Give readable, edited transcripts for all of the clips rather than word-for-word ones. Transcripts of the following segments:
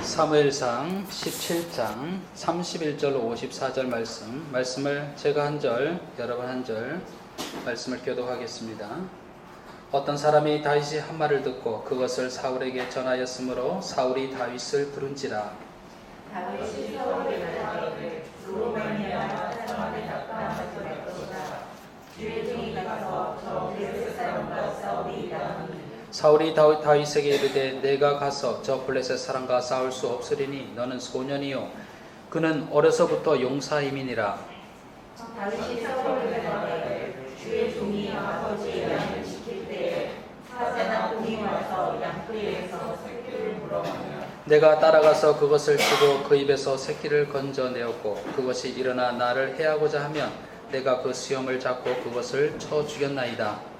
사무엘상 17장 31절로 54절 말씀을 제가 한 절, 여러분 한 절 말씀을 교독하겠습니다. 어떤 사람이 다윗이 한 말을 듣고 그것을 사울에게 전하였으므로 사울이 다윗을 부른지라. 다윗이 사울에게 말하기를 그로 말미암아 사람의 나쁜 것을 얻었다. 주의 종이 가서 저 블레셋 사람과 싸우리이다 하니 사울이 다윗에게 이르되 내가 가서 저 블레셋 사람과 싸울 수 없으리니 너는 소년이요 그는 어려서부터 용사임이니라. 다윗이 사울에게 말하기를 주의 종이 아버지의 양을 지킬 때에 사자나 곰이 와서 양떼에서 새끼를 물어가며 내가 따라가서 그것을 치고 그 입에서 새끼를 건져내었고 그것이 일어나 나를 해하고자 하면 내가 그 수염을 잡고 그것을 쳐 죽였나이다.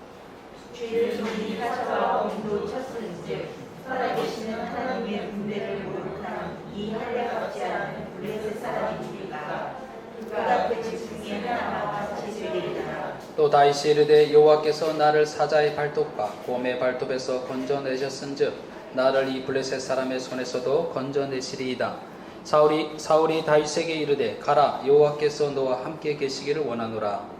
주의 종이 사자와 곰도 쳤은즉 살아계시는 하나님의 군대를 모욕하는 이 할례 갚지 않은 블레셋 사람이니까 그가 그 집중에 하나님과 같이 되리라. 또 다윗이 이르되 여호와께서 나를 사자의 발톱과 곰의 발톱에서 건져내셨은즉 나를 이 블레셋 사람의 손에서도 건져내시리이다. 사울이 다윗에게 이르되 가라 여호와께서 너와 함께 계시기를 원하노라.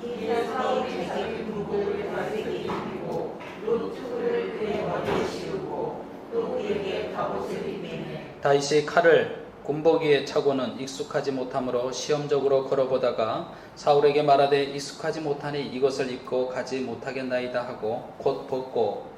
이에 사울이 자기 군복을 다윗에게 입히고 롯투구를 그의 머리에 씌우고 또 그에게 갑옷을 입히매 다윗이 칼을 군복위에 차고는 익숙하지 못하므로 시험적으로 걸어보다가 사울에게 말하되 익숙하지 못하니 이것을 입고 가지 못하겠나이다 하고 곧 벗고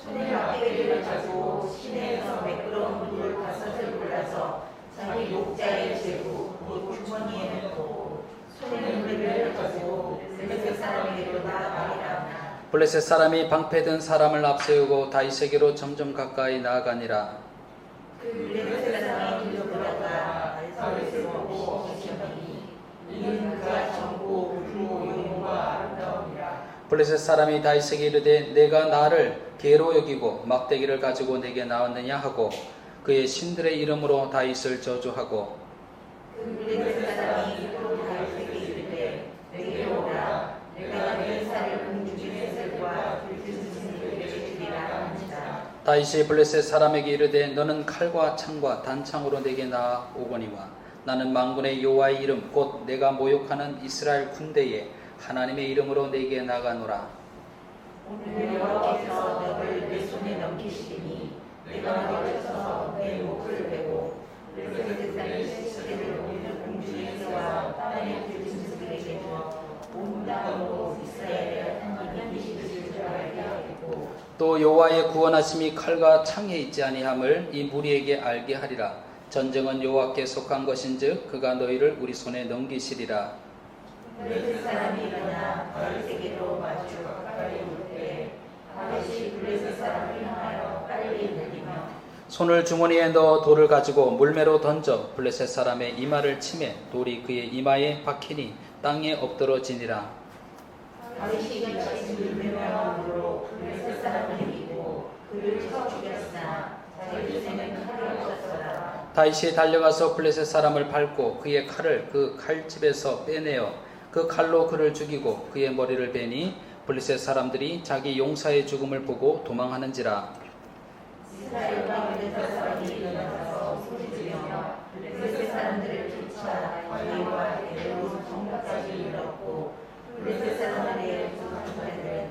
손에 막대기를 차고 시내에서 매끄러운 물을 다섯을 골라서 자기 목자에 재고 곧 주머니에 넣고 손에 물을 펴고 블레셋 사람에게로 나아가리라. 블레셋 사람이 방패든 사람을 앞세우고 다윗에게로 점점 가까이 나아가니라. 그 블레셋 사람이 들려보다가 다윗을 보고 지켰더니 이는 그가 정고 굵고 용과 아름다움이라. 블레셋 사람이 다윗에게 이르되 내가 나를 개로 여기고 막대기를 가지고 내게 나왔느냐 하고 그의 신들의 이름으로 다윗을 저주하고 그 블레셋 사람이 또 다윗에게 이르되 내게 오라 내가 내 살을 공중의 새들과 들뜬 짐승에게 주리라 하니라. 다윗이 블레셋 사람에게 이르되 너는 칼과 창과 단창으로 내게 나아오거니와 나는 만군의 여호와의 이름 곧 내가 모욕하는 이스라엘 군대에 하나님의 이름으로 내게 나가노라. 오늘 여호와께서 너를 내 손에 넘기시리니 내가 너를 쳐서 내 목을 베고 블레셋 땅의 시체를 오늘 공중의 새와 땅의 들짐승들에게 줘 온 땅으로 이스라엘의 하나님이 이기실 줄 알게 하겠고 또 여호와의 구원하심이 칼과 창에 있지 아니함을 이 무리에게 알게 하리라. 전쟁은 여호와께 속한 것인즉 그가 너희를 우리 손에 넘기시리라. 블레셋 사람이 일어나 다윗에게로 마주 가까이 올 때 다윗이 블레셋 사람을 향하여 빨리 내리며 손을 주머니에 넣어 돌을 가지고 물매로 던져 블레셋 사람의 이마를 치매 돌이 그의 이마에 박히니 땅에 엎드러지니라. 다윗이 같이 물매로 블레셋 사람을 이기고 그를 쳐 죽였으나 자기 손에는 칼이 없었더라. 다윗이 달려가서 블레셋 사람을 밟고 그의 칼을 그 칼집에서 빼내어 그 칼로 그를 죽이고 그의 머리를 베니 블레셋 사람들이 자기 용사의 죽음을 보고 도망하는지라. 이스라엘과 블레셋 사람이 일어나서 소리지르며 블레셋 사람들을 쫓아 바위와 에로 성까지 이르렀고 블레셋 사람들의 조상들은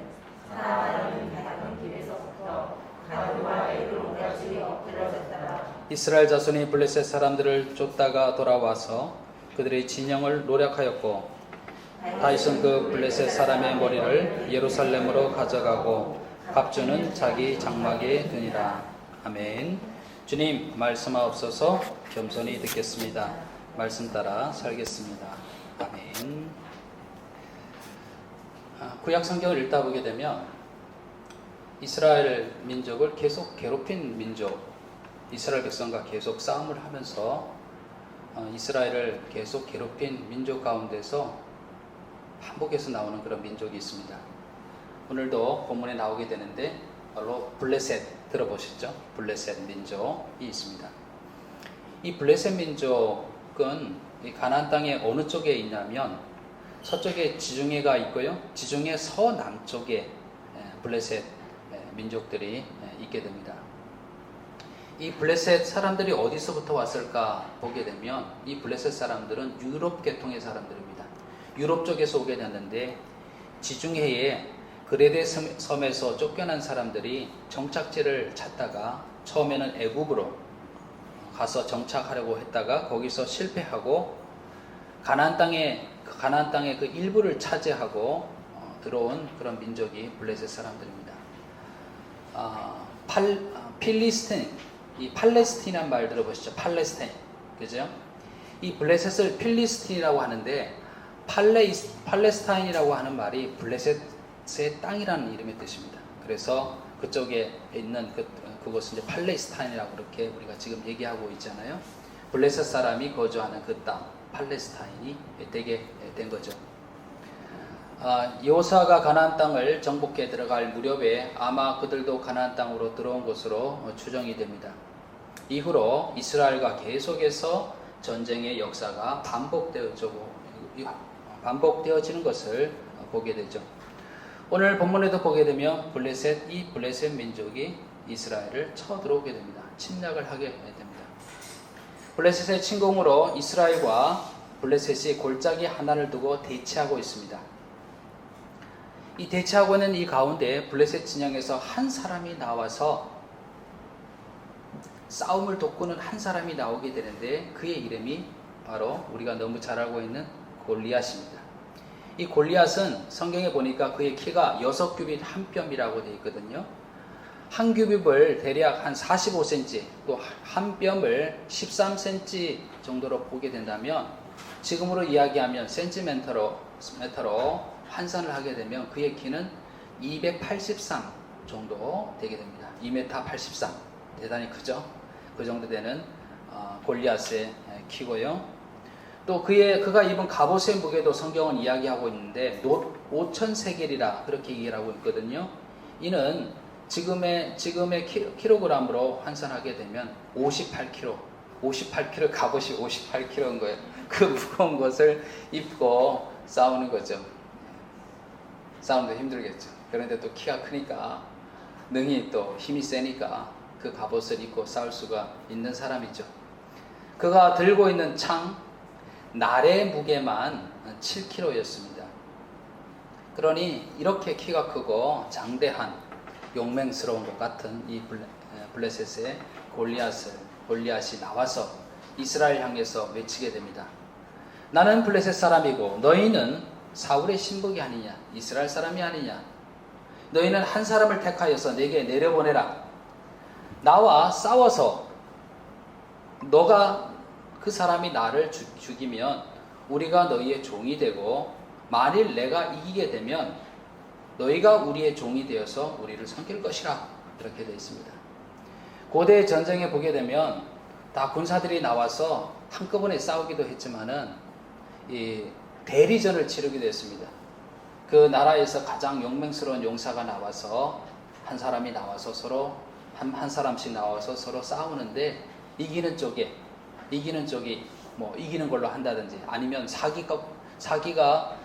사람은 가던 길에서부터 가드와 에로까지 엎드러졌더라. 이스라엘 자손이 블레셋 사람들을 쫓다가 돌아와서 그들의 진영을 노략하였고 다윗은 그 블레셋 사람의 머리를 예루살렘으로 가져가고 갑주는 자기 장막에 두니라. 아멘. 주님 말씀하옵소서. 겸손히 듣겠습니다. 말씀 따라 살겠습니다. 아멘. 구약 성경을 읽다 보게 되면 이스라엘 민족을 계속 괴롭힌 민족, 이스라엘 백성과 계속 싸움을 하면서 이스라엘을 계속 괴롭힌 민족 가운데서 반복해서 나오는 그런 민족이 있습니다. 오늘도 본문에 나오게 되는데 바로 블레셋 들어보셨죠? 블레셋 민족이 있습니다. 이 블레셋 민족은 이 가나안 땅의 어느 쪽에 있냐면 서쪽에 지중해가 있고요. 지중해 서남쪽에 블레셋 민족들이 있게 됩니다. 이 블레셋 사람들이 어디서부터 왔을까 보게 되면 이 블레셋 사람들은 유럽 계통의 사람들입니다. 유럽 쪽에서 오게 됐는데 지중해에 그레데 섬에서 쫓겨난 사람들이 정착지를 찾다가 처음에는 애굽으로 가서 정착하려고 했다가 거기서 실패하고 가나안 땅의 그 일부를 차지하고 들어온 그런 민족이 블레셋 사람들입니다. 필리스틴, 이 팔레스틴이란 말 들어보시죠? 팔레스틴, 그죠? 이 블레셋을 필리스틴이라고 하는데 팔레스타인이라고 하는 말이 블레셋의 땅이라는 이름의 뜻입니다. 그래서 그쪽에 있는 그것은 이제 팔레스타인이라고 그렇게 우리가 지금 얘기하고 있잖아요. 블레셋 사람이 거주하는 그 땅, 팔레스타인이 되게 된 거죠. 여호수아가 가나안 땅을 정복해 들어갈 무렵에 아마 그들도 가나안 땅으로 들어온 것으로 추정이 됩니다. 이후로 이스라엘과 계속해서 전쟁의 역사가 반복되어지는 것을 보게 되죠. 오늘 본문에도 보게 되면 이 블레셋 민족이 이스라엘을 쳐들어오게 됩니다. 침략을 하게 됩니다. 블레셋의 침공으로 이스라엘과 블레셋이 골짜기 하나를 두고 대치하고 있습니다. 이 대치하고 있는 이 가운데 블레셋 진영에서 한 사람이 나와서 싸움을 돕고는 한 사람이 나오게 되는데 그의 이름이 바로 우리가 너무 잘 알고 있는 골리앗입니다. 이 골리앗은 성경에 보니까 그의 키가 6규빗 한 뼘이라고 되어 있거든요. 한 규빗을 대략 한 45cm 또 한 뼘을 13cm 정도로 보게 된다면 지금으로 이야기하면 센티미터로 환산을 하게 되면 그의 키는 283 정도 되게 됩니다. 2m 83 대단히 크죠. 그 정도 되는 골리앗의 키고요. 또 그가 입은 갑옷의 무게도 성경은 이야기하고 있는데 5,000세겔이라 그렇게 얘기를 하고 있거든요. 이는 지금의 킬로그램으로 환산하게 되면 58kg 갑옷이 58kg인 거예요. 그 무거운 것을 입고 싸우는 거죠. 싸우는데 힘들겠죠. 그런데 또 키가 크니까 능히 또 힘이 세니까 그 갑옷을 입고 싸울 수가 있는 사람이죠. 그가 들고 있는 창 날의 무게만 7kg였습니다. 그러니 이렇게 키가 크고 장대한 용맹스러운 것 같은 이 블레셋의 골리앗이 나와서 이스라엘 향해서 외치게 됩니다. 나는 블레셋 사람이고 너희는 사울의 신복이 아니냐, 이스라엘 사람이 아니냐. 너희는 한 사람을 택하여서 내게 내려보내라. 나와 싸워서 너가 그 사람이 나를 죽이면 우리가 너희의 종이 되고 만일 내가 이기게 되면 너희가 우리의 종이 되어서 우리를 섬길 것이라 이렇게 되어 있습니다. 고대 전쟁에 보게 되면 다 군사들이 나와서 한꺼번에 싸우기도 했지만은 이 대리전을 치르기도 했습니다. 그 나라에서 가장 용맹스러운 용사가 나와서 한 사람이 나와서 서로 한 사람씩 나와서 서로 싸우는데 이기는 쪽이 뭐 이기는 걸로 한다든지 아니면 사기가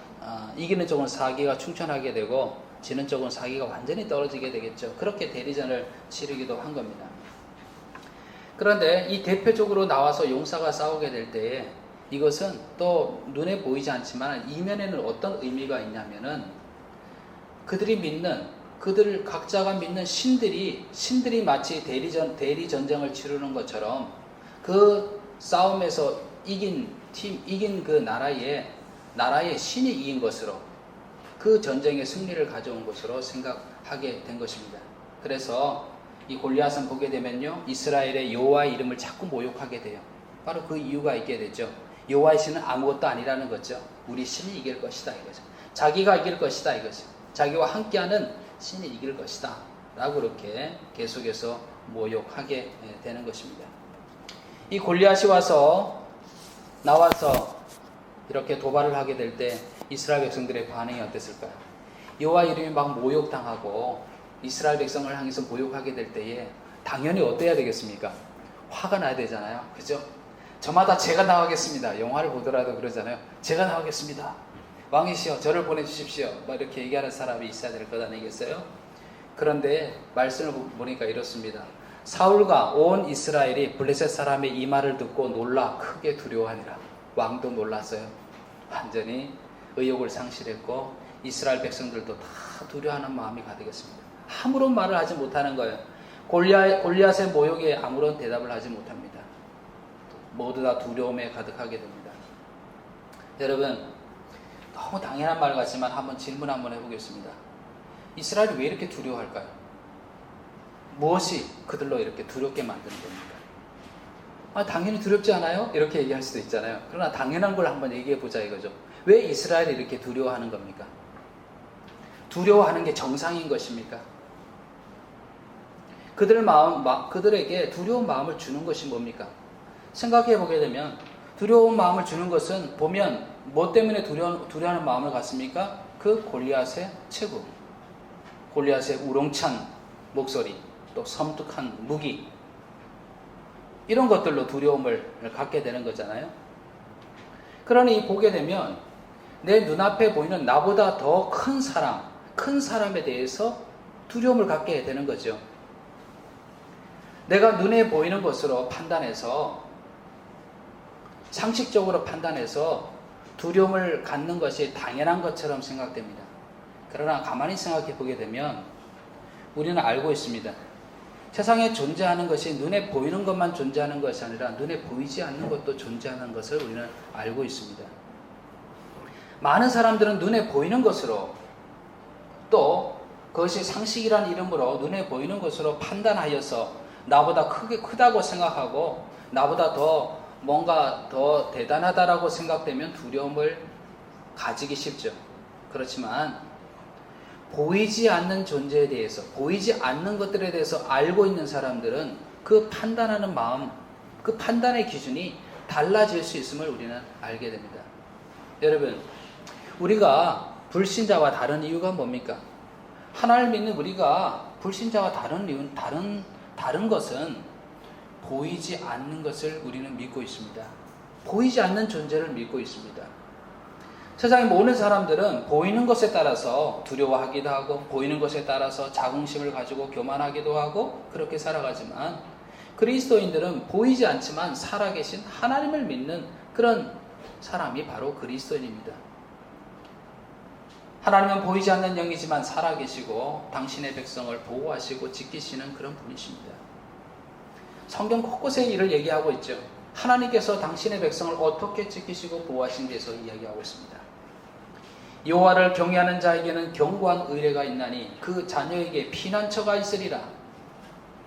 이기는 쪽은 사기가 충천하게 되고 지는 쪽은 사기가 완전히 떨어지게 되겠죠. 그렇게 대리전을 치르기도 한 겁니다. 그런데 이 대표적으로 나와서 용사가 싸우게 될 때에 이것은 또 눈에 보이지 않지만 이면에는 어떤 의미가 있냐면은 그들 각자가 믿는 신들이 마치 대리 전쟁을 치르는 것처럼 그 싸움에서 이긴 그 나라의 신이 이긴 것으로 그 전쟁의 승리를 가져온 것으로 생각하게 된 것입니다. 그래서 이 골리앗은 보게 되면요, 이스라엘의 여호와의 이름을 자꾸 모욕하게 돼요. 바로 그 이유가 있게 되죠. 여호와의 신은 아무것도 아니라는 거죠. 우리 신이 이길 것이다 이거죠. 자기가 이길 것이다 이거죠. 자기와 함께하는 신이 이길 것이다 라고 그렇게 계속해서 모욕하게 되는 것입니다. 이 골리앗이 나와서 이렇게 도발을 하게 될 때 이스라엘 백성들의 반응이 어땠을까요? 여호와 이름이 막 모욕당하고 이스라엘 백성을 향해서 모욕하게 될 때에 당연히 어때야 되겠습니까? 화가 나야 되잖아요. 그죠? 저마다 제가 나가겠습니다. 영화를 보더라도 그러잖아요. 제가 나가겠습니다. 왕이시여 저를 보내주십시오. 막 이렇게 얘기하는 사람이 있어야 될 것 아니겠어요? 그런데 말씀을 보니까 이렇습니다. 사울과 온 이스라엘이 블레셋 사람의 이 말을 듣고 놀라 크게 두려워하니라. 왕도 놀랐어요. 완전히 의욕을 상실했고 이스라엘 백성들도 다 두려워하는 마음이 가득했습니다. 아무런 말을 하지 못하는 거예요. 골리앗의 모욕에 아무런 대답을 하지 못합니다. 모두 다 두려움에 가득하게 됩니다. 여러분, 너무 당연한 말 같지만 한번 질문 한번 해보겠습니다. 이스라엘이 왜 이렇게 두려워할까요? 무엇이 그들로 이렇게 두렵게 만드는 겁니까? 당연히 두렵지 않아요? 이렇게 얘기할 수도 있잖아요. 그러나 당연한 걸 한번 얘기해 보자 이거죠. 왜 이스라엘이 이렇게 두려워하는 겁니까? 두려워하는 게 정상인 것입니까? 그들에게 두려운 마음을 주는 것이 뭡니까? 생각해 보게 되면 두려운 마음을 주는 것은 보면 뭐 때문에 두려워하는 마음을 갖습니까? 그 골리앗의 체구, 골리앗의 우렁찬 목소리, 또 섬뜩한 무기, 이런 것들로 두려움을 갖게 되는 거잖아요. 그러니 보게 되면 내 눈앞에 보이는 나보다 더 큰 사람, 큰 사람에 대해서 두려움을 갖게 되는 거죠. 내가 눈에 보이는 것으로 판단해서, 상식적으로 판단해서 두려움을 갖는 것이 당연한 것처럼 생각됩니다. 그러나 가만히 생각해 보게 되면 우리는 알고 있습니다. 세상에 존재하는 것이 눈에 보이는 것만 존재하는 것이 아니라 눈에 보이지 않는 것도 존재하는 것을 우리는 알고 있습니다. 많은 사람들은 눈에 보이는 것으로, 또 그것이 상식이라는 이름으로 눈에 보이는 것으로 판단하여서 나보다 크다고 생각하고 나보다 뭔가 더 대단하다라고 생각되면 두려움을 가지기 쉽죠. 그렇지만 보이지 않는 존재에 대해서, 보이지 않는 것들에 대해서 알고 있는 사람들은 그 판단하는 마음, 그 판단의 기준이 달라질 수 있음을 우리는 알게 됩니다. 여러분, 우리가 불신자와 다른 이유가 뭡니까? 하나님을 믿는 우리가 불신자와 다른 이유는, 다른 것은 보이지 않는 것을 우리는 믿고 있습니다. 보이지 않는 존재를 믿고 있습니다. 세상에 모든 사람들은 보이는 것에 따라서 두려워하기도 하고, 보이는 것에 따라서 자긍심을 가지고 교만하기도 하고 그렇게 살아가지만, 그리스도인들은 보이지 않지만 살아계신 하나님을 믿는 그런 사람이 바로 그리스도인입니다. 하나님은 보이지 않는 영이지만 살아계시고 당신의 백성을 보호하시고 지키시는 그런 분이십니다. 성경 곳곳에 이를 얘기하고 있죠. 하나님께서 당신의 백성을 어떻게 지키시고 보호하신 데서 이야기하고 있습니다. 여호와를 경외하는 자에게는 견고한 의뢰가 있나니 그 자녀에게 피난처가 있으리라.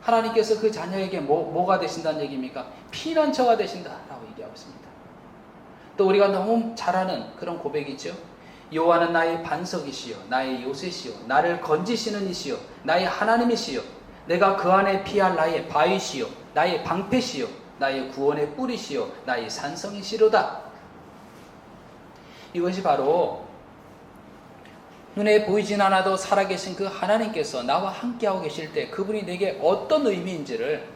하나님께서 그 자녀에게 뭐가 되신다는 얘기입니까? 피난처가 되신다라고 얘기하고 있습니다. 또 우리가 너무 잘 아는 그런 고백이죠. 여호와는 나의 반석이시요 나의 요새시요 나를 건지시는 이시요 나의 하나님이시요 내가 그 안에 피할 나의 바위시요 나의 방패시요 나의 구원의 뿌리시요 나의 산성이시로다. 이것이 바로 눈에 보이진 않아도 살아계신 그 하나님께서 나와 함께하고 계실 때 그분이 내게 어떤 의미인지를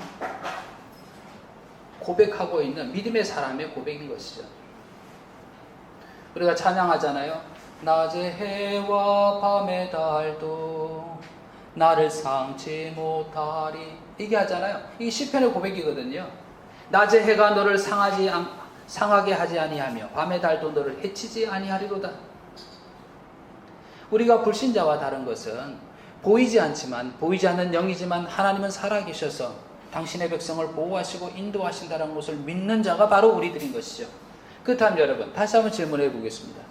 고백하고 있는 믿음의 사람의 고백인 것이죠. 우리가 찬양하잖아요. 낮의 해와 밤의 달도 나를 상치 못하리, 이게 하잖아요. 이게 시편의 고백이거든요. 낮의 해가 너를 상하게 하지 아니하며 밤의 달도 너를 해치지 아니하리로다. 우리가 불신자와 다른 것은 보이지 않지만, 보이지 않는 영이지만 하나님은 살아계셔서 당신의 백성을 보호하시고 인도하신다는 것을 믿는 자가 바로 우리들인 것이죠. 그렇다면 여러분, 다시 한번 질문해 보겠습니다.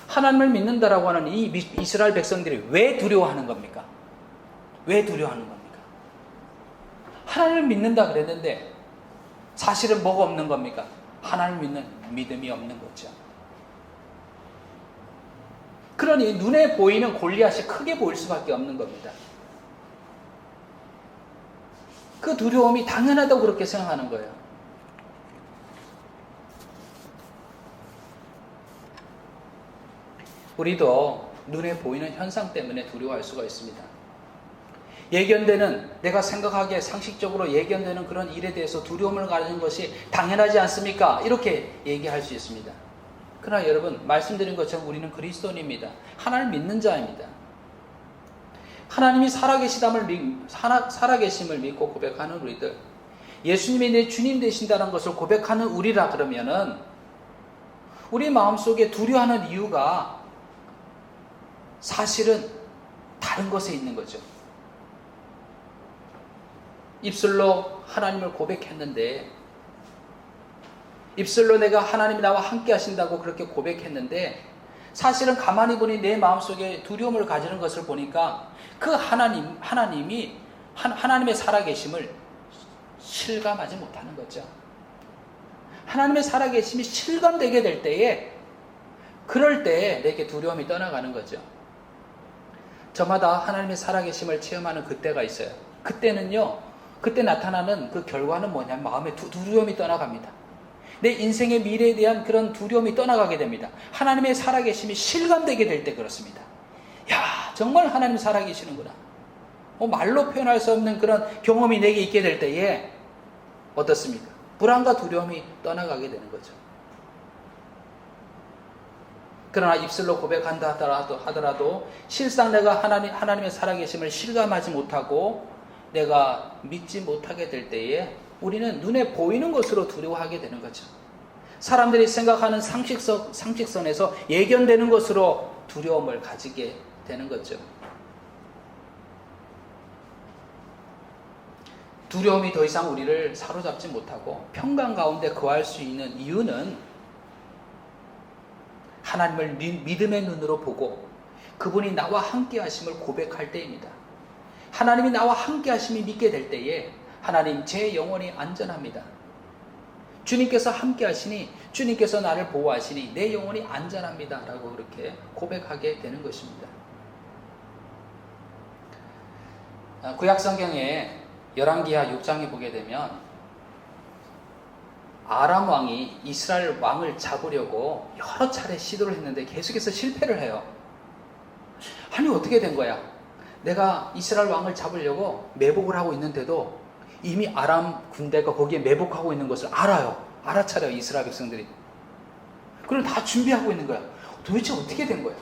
하나님을 믿는다라고 하는 이 이스라엘 백성들이 왜 두려워하는 겁니까? 왜 두려워하는 겁니까? 하나님을 믿는다 그랬는데 사실은 뭐가 없는 겁니까? 하나님을 믿는 믿음이 없는 거죠. 그러니 눈에 보이는 골리앗이 크게 보일 수밖에 없는 겁니다. 그 두려움이 당연하다고 그렇게 생각하는 거예요. 우리도 눈에 보이는 현상 때문에 두려워할 수가 있습니다. 예견되는, 내가 생각하기에 상식적으로 예견되는 그런 일에 대해서 두려움을 가지는 것이 당연하지 않습니까? 이렇게 얘기할 수 있습니다. 그러나 여러분, 말씀드린 것처럼 우리는 그리스도인입니다. 하나님을 믿는 자입니다. 하나님이 살아계심을 믿고 고백하는 우리들, 예수님이 내 주님 되신다는 것을 고백하는 우리라 그러면은 우리 마음속에 두려워하는 이유가 사실은 다른 것에 있는 거죠. 입술로 하나님을 고백했는데, 입술로 내가 하나님이 나와 함께 하신다고 그렇게 고백했는데, 사실은 가만히 보니 내 마음속에 두려움을 가지는 것을 보니까 그 하나님의 살아계심을 실감하지 못하는 거죠. 하나님의 살아계심이 실감되게 될 때에, 그럴 때에 내게 두려움이 떠나가는 거죠. 저마다 하나님의 살아계심을 체험하는 그때가 있어요. 그때 나타나는 그 결과는 뭐냐면 마음에 두려움이 떠나갑니다. 내 인생의 미래에 대한 그런 두려움이 떠나가게 됩니다. 하나님의 살아계심이 실감되게 될 때 그렇습니다. 야, 정말 하나님 살아계시는구나. 말로 표현할 수 없는 그런 경험이 내게 있게 될 때에 어떻습니까? 불안과 두려움이 떠나가게 되는 거죠. 그러나 입술로 고백한다 하더라도 실상 내가 하나님의 살아계심을 실감하지 못하고 내가 믿지 못하게 될 때에 우리는 눈에 보이는 것으로 두려워하게 되는 거죠. 사람들이 생각하는 상식선에서 예견되는 것으로 두려움을 가지게 되는 거죠. 두려움이 더 이상 우리를 사로잡지 못하고 평강 가운데 거할 수 있는 이유는 하나님을 믿음의 눈으로 보고 그분이 나와 함께 하심을 고백할 때입니다. 하나님이 나와 함께 하심이 믿게 될 때에 하나님, 제 영혼이 안전합니다. 주님께서 함께 하시니, 주님께서 나를 보호하시니 내 영혼이 안전합니다 라고 그렇게 고백하게 되는 것입니다. 구약성경에 열왕기하 6장에 보게 되면 아람 왕이 이스라엘 왕을 잡으려고 여러 차례 시도를 했는데 계속해서 실패를 해요. 아니 어떻게 된 거야? 내가 이스라엘 왕을 잡으려고 매복을 하고 있는데도 이미 아람 군대가 거기에 매복하고 있는 것을 알아차려요, 이스라엘 백성들이. 그걸 다 준비하고 있는 거야. 도대체 어떻게 된 거야?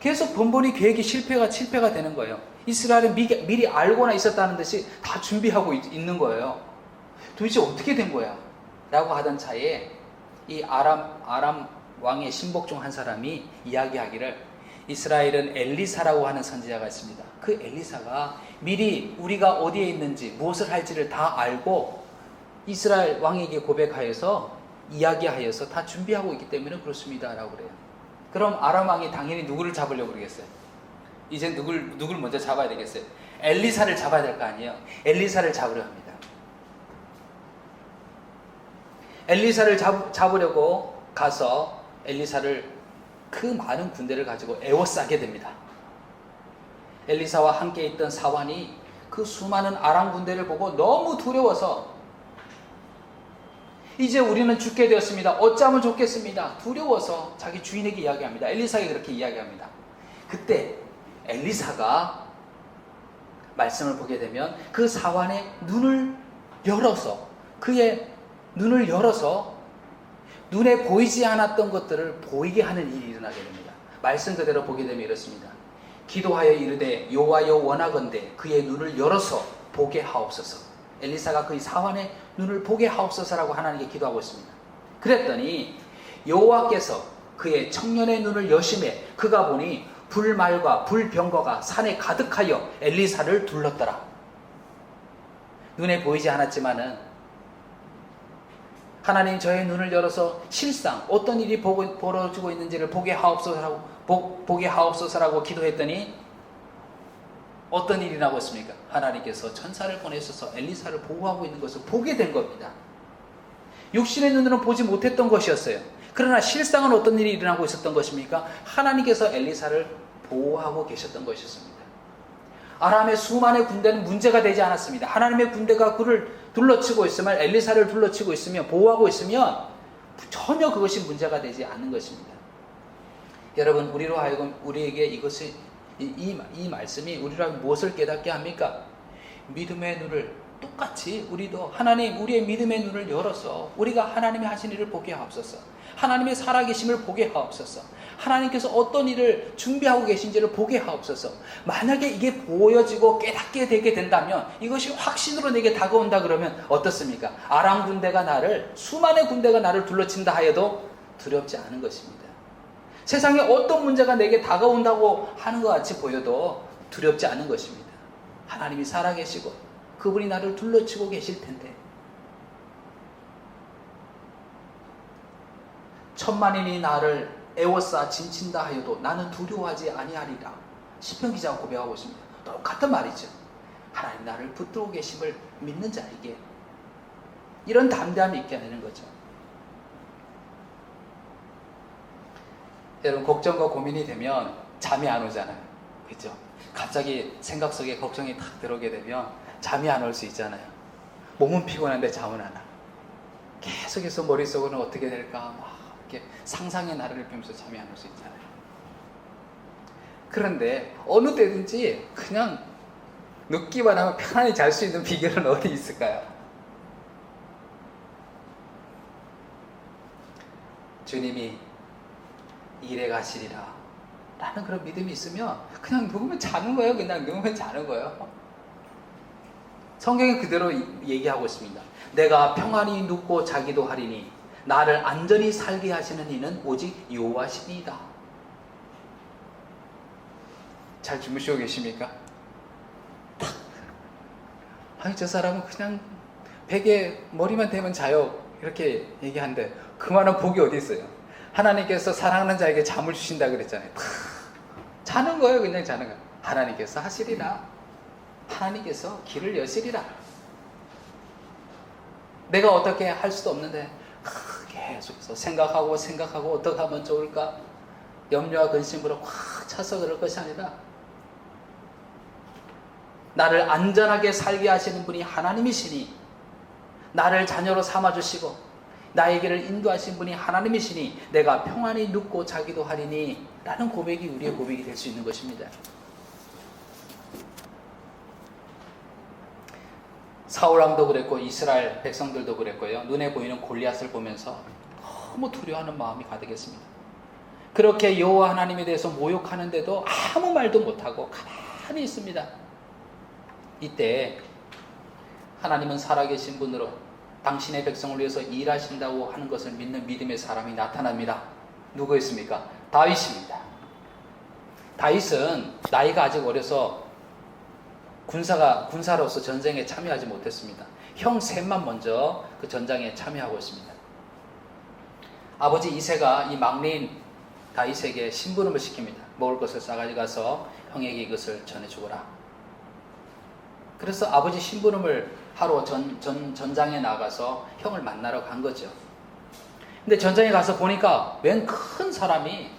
계속 번번이 계획이 실패가 되는 거예요. 이스라엘은 미리 알고나 있었다는 듯이 다 준비하고 있는 거예요. 도대체 어떻게 된 거야? 라고 하던 차에 이 아람 왕의 신복 중 한 사람이 이야기하기를, 이스라엘은 엘리사라고 하는 선지자가 있습니다. 그 엘리사가 미리 우리가 어디에 있는지 무엇을 할지를 다 알고 이스라엘 왕에게 고백하여서 이야기하여서 다 준비하고 있기 때문에 그렇습니다 라고 그래요. 그럼 아람 왕이 당연히 누구를 잡으려고 그러겠어요? 이제 누굴 먼저 잡아야 되겠어요? 엘리사를 잡아야 될 거 아니에요? 엘리사를 잡으려 합니다. 엘리사를 잡으려고 가서 엘리사를 그 많은 군대를 가지고 에워싸게 됩니다. 엘리사와 함께 있던 사환이 그 수많은 아람 군대를 보고 너무 두려워서 이제 우리는 죽게 되었습니다. 어쩌면 좋겠습니다. 두려워서 자기 주인에게 이야기합니다. 엘리사에게 그렇게 이야기합니다. 그때 엘리사가 말씀을 보게 되면 그 사환의 눈을 열어서 눈에 보이지 않았던 것들을 보이게 하는 일이 일어나게 됩니다. 말씀 그대로 보게 되면 이렇습니다. 기도하여 이르되 여호와여 원하건대 그의 눈을 열어서 보게 하옵소서. 엘리사가 그의 사환의 눈을 보게 하옵소서라고 하나님께 기도하고 있습니다. 그랬더니 여호와께서 그의 청년의 눈을 여심해 그가 보니 불말과 불병거가 산에 가득하여 엘리사를 둘렀더라. 눈에 보이지 않았지만은 하나님 저의 눈을 열어서 실상 어떤 일이 벌어지고 있는지를 보게 하옵소서라고 기도했더니 어떤 일이 나고 있습니까? 하나님께서 천사를 보내셔서 엘리사를 보호하고 있는 것을 보게 된 겁니다. 육신의 눈으로는 보지 못했던 것이었어요. 그러나 실상은 어떤 일이 일어나고 있었던 것입니까? 하나님께서 엘리사를 보호하고 계셨던 것이었습니다. 아람의 수많은 군대는 문제가 되지 않았습니다. 하나님의 군대가 그를 둘러치고 있으면, 엘리사를 둘러치고 있으면, 보호하고 있으면 전혀 그것이 문제가 되지 않는 것입니다. 여러분, 우리로 하여금 우리에게 이 말씀이 우리로 하여금 무엇을 깨닫게 합니까? 믿음의 눈을 똑같이 우리도 하나님 우리의 믿음의 눈을 열어서 우리가 하나님이 하신 일을 보게 하옵소서. 하나님의 살아계심을 보게 하옵소서. 하나님께서 어떤 일을 준비하고 계신지를 보게 하옵소서. 만약에 이게 보여지고 깨닫게 되게 된다면 이것이 확신으로 내게 다가온다 그러면 어떻습니까? 아람 군대가 나를 수많은 군대가 나를 둘러친다 하여도 두렵지 않은 것입니다. 세상에 어떤 문제가 내게 다가온다고 하는 것 같이 보여도 두렵지 않은 것입니다. 하나님이 살아계시고 그분이 나를 둘러치고 계실 텐데 천만인이 나를 애워싸 진친다 하여도 나는 두려워하지 아니하리라. 시편 기자가 고백하고 있습니다. 똑같은 말이죠. 하나님 나를 붙들고 계심을 믿는 자에게 이런 담대함이 있게 하는 거죠. 여러분 걱정과 고민이 되면 잠이 안 오잖아요. 그렇죠? 갑자기 생각 속에 걱정이 탁 들어오게 되면 잠이 안 올 수 있잖아요. 몸은 피곤한데 잠은 안 와. 계속해서 머릿속으로는 어떻게 될까 막 이렇게 상상의 나래를 펴면서 잠이 안 올 수 있잖아요. 그런데 어느 때든지 그냥 눕기만 하면 편안히 잘 수 있는 비결은 어디 있을까요? 주님이 일에 가시리라 라는 그런 믿음이 있으면 그냥 누우면 자는 거예요. 그냥 누우면 자는 거예요. 성경이 그대로 얘기하고 있습니다. 내가 평안히 눕고 자기도 하리니 나를 안전히 살게 하시는 이는 오직 여호와시니이다. 잘 주무시고 계십니까? 아니 저 사람은 그냥 베개에 머리만 대면 자요 이렇게 얘기하는데 그만한 복이 어디 있어요? 하나님께서 사랑하는 자에게 잠을 주신다 그랬잖아요. 자는 거예요. 그냥 자는 거예요. 하나님께서 하시리라. 하나님께서 길을 여시리라. 내가 어떻게 할 수도 없는데 계속해서 생각하고 어떻게 하면 좋을까 염려와 근심으로 확 차서 그럴 것이 아니라 나를 안전하게 살게 하시는 분이 하나님이시니 나를 자녀로 삼아주시고 나의 길을 인도하신 분이 하나님이시니 내가 평안히 눕고 자기도 하리니 라는 고백이 우리의 고백이 될 수 있는 것입니다. 사울왕도 그랬고 이스라엘 백성들도 그랬고요. 눈에 보이는 골리앗을 보면서 너무 두려워하는 마음이 가득했습니다. 그렇게 여호와 하나님에 대해서 모욕하는데도 아무 말도 못하고 가만히 있습니다. 이때 하나님은 살아계신 분으로 당신의 백성을 위해서 일하신다고 하는 것을 믿는 믿음의 사람이 나타납니다. 누구였습니까? 다윗입니다. 다윗은 나이가 아직 어려서 군사로서 전쟁에 참여하지 못했습니다. 형 셋만 먼저 그 전장에 참여하고 있습니다. 아버지 이새가 이 막내인 다윗에게 심부름을 시킵니다. 먹을 것을 싸가지 가서 형에게 이것을 전해주거라. 그래서 아버지 심부름을 하러 전장에 나가서 형을 만나러 간 거죠. 근데 전장에 가서 보니까 웬 큰 사람이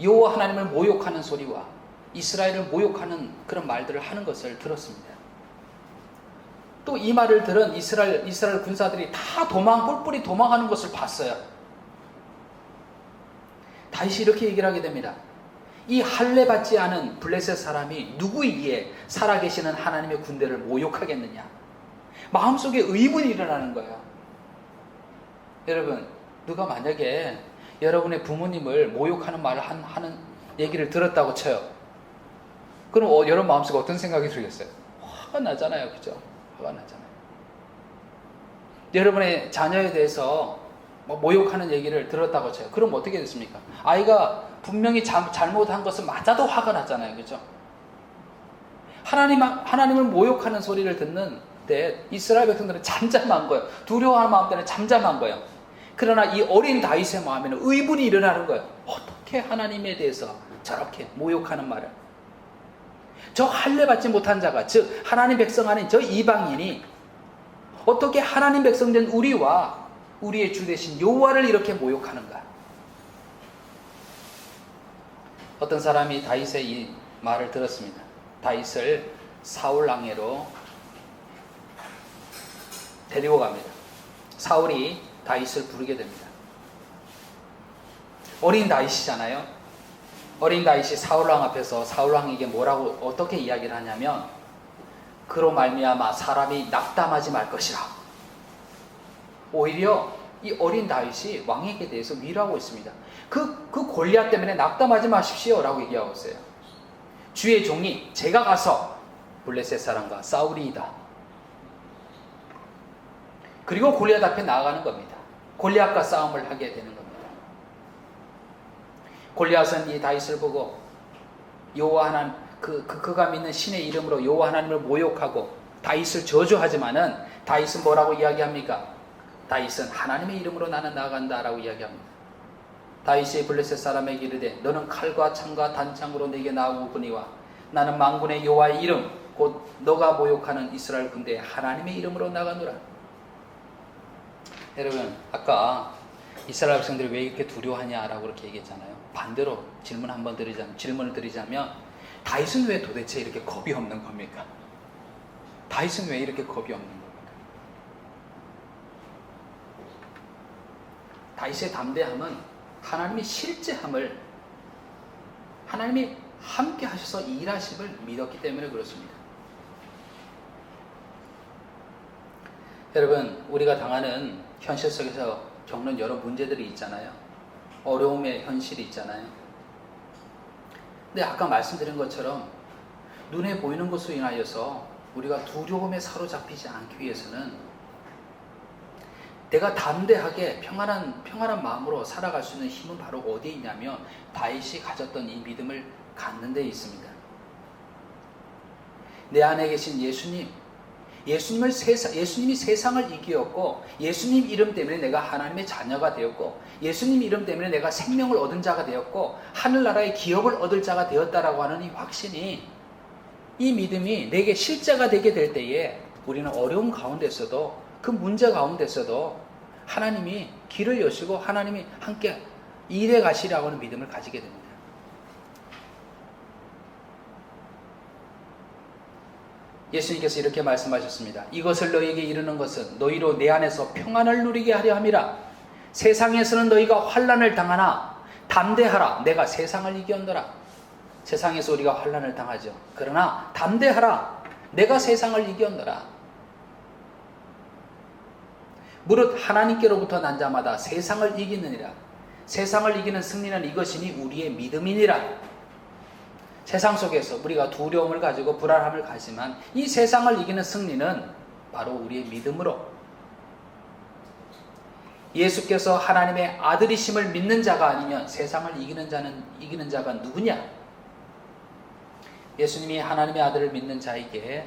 여호와 하나님을 모욕하는 소리와 이스라엘을 모욕하는 그런 말들을 하는 것을 들었습니다. 또 이 말을 들은 이스라엘 군사들이 다 뿔뿔이 도망하는 것을 봤어요. 다윗이 이렇게 얘기를 하게 됩니다. 이 할례 받지 않은 블레셋 사람이 누구이기에 살아계시는 하나님의 군대를 모욕하겠느냐. 마음속에 의문이 일어나는 거예요. 여러분, 누가 만약에 여러분의 부모님을 모욕하는 말을 하는 얘기를 들었다고 쳐요. 그럼 여러분 마음속에 어떤 생각이 들겠어요? 화가 나잖아요. 그죠? 화가 나잖아요. 여러분의 자녀에 대해서 모욕하는 얘기를 들었다고 쳐요. 그럼 어떻게 됐습니까? 아이가 분명히 잘못한 것은 맞아도 화가 나잖아요. 그죠? 하나님을 모욕하는 소리를 듣는 때 이스라엘 백성들은 잠잠한 거예요. 두려워하는 마음 때문에 잠잠한 거예요. 그러나 이 어린 다윗의 마음에는 의문이 일어나는 거예요. 어떻게 하나님에 대해서 저렇게 모욕하는 말을, 저 할례 받지 못한 자가, 즉 하나님 백성 아닌 저 이방인이 어떻게 하나님 백성 된 우리와 우리의 주 대신 여호와를 이렇게 모욕하는가. 어떤 사람이 다윗의 이 말을 들었습니다. 다윗을 사울 왕에로 데리고 갑니다. 사울이 다윗을 부르게 됩니다. 어린 다윗이잖아요. 어린 다윗이 사울 왕 앞에서 사울 왕에게 뭐라고 어떻게 이야기를 하냐면 그로 말미암아 사람이 낙담하지 말 것이라. 오히려 이 어린 다윗이 왕에게 대해서 위로하고 있습니다. 그 골리앗 때문에 낙담하지 마십시오 라고 얘기하고 있어요. 주의 종이 제가 가서 블레셋 사람과 싸우리이다. 그리고 골리앗 앞에 나아가는 겁니다. 골리앗과 싸움을 하게 되는 겁니다. 골리앗은 이 다윗을 보고 여호와 하나님 그가 믿는 신의 이름으로 여호와 하나님을 모욕하고 다윗을 저주하지만은 다윗은 뭐라고 이야기합니까? 다윗은 하나님의 이름으로 나는 나아간다라고 이야기합니다. 다윗이 블레셋 사람에게 이르되 너는 칼과 창과 단창으로 내게 나오거니와 나는 만군의 여호와의 이름 곧 너가 모욕하는 이스라엘 군대의 하나님의 이름으로 나가노라. 여러분, 아까 이스라엘 백성들이 왜 이렇게 두려워하냐라고 그렇게 얘기했잖아요. 반대로 질문을 드리자면 다윗은 왜 도대체 이렇게 겁이 없는 겁니까? 다윗은 왜 이렇게 겁이 없는 겁니까? 다윗의 담대함은 하나님이 실제함을, 하나님이 함께 하셔서 일하심을 믿었기 때문에 그렇습니다. 여러분, 우리가 당하는 현실 속에서 겪는 여러 문제들이 있잖아요. 어려움의 현실이 있잖아요. 근데 아까 말씀드린 것처럼 눈에 보이는 것으로 인하여서 우리가 두려움에 사로잡히지 않기 위해서는 내가 담대하게 평안한 마음으로 살아갈 수 있는 힘은 바로 어디에 있냐면 다윗이 가졌던 이 믿음을 갖는 데 있습니다. 내 안에 계신 예수님이 세상을 이기었고 예수님 이름 때문에 내가 하나님의 자녀가 되었고 예수님 이름 때문에 내가 생명을 얻은 자가 되었고 하늘나라의 기업을 얻을 자가 되었다라고 하는 이 확신이, 이 믿음이 내게 실제가 되게 될 때에 우리는 어려움 가운데서도, 그 문제 가운데서도 하나님이 길을 여시고 하나님이 함께 일해 가시라고 하는 믿음을 가지게 됩니다. 예수님께서 이렇게 말씀하셨습니다. 이것을 너희에게 이르는 것은 너희로 내 안에서 평안을 누리게 하려 함이라. 세상에서는 너희가 환난을 당하나 담대하라. 내가 세상을 이겼노라. 세상에서 우리가 환난을 당하죠. 그러나 담대하라. 내가 세상을 이겼노라. 무릇 하나님께로부터 난 자마다 세상을 이기느니라. 세상을 이기는 승리는 이것이니 우리의 믿음이니라. 세상 속에서 우리가 두려움을 가지고 불안함을 가지만 이 세상을 이기는 승리는 바로 우리의 믿음으로, 예수께서 하나님의 아들이심을 믿는 자가 아니면 세상을 이기는 자가 누구냐? 예수님이 하나님의 아들을 믿는 자에게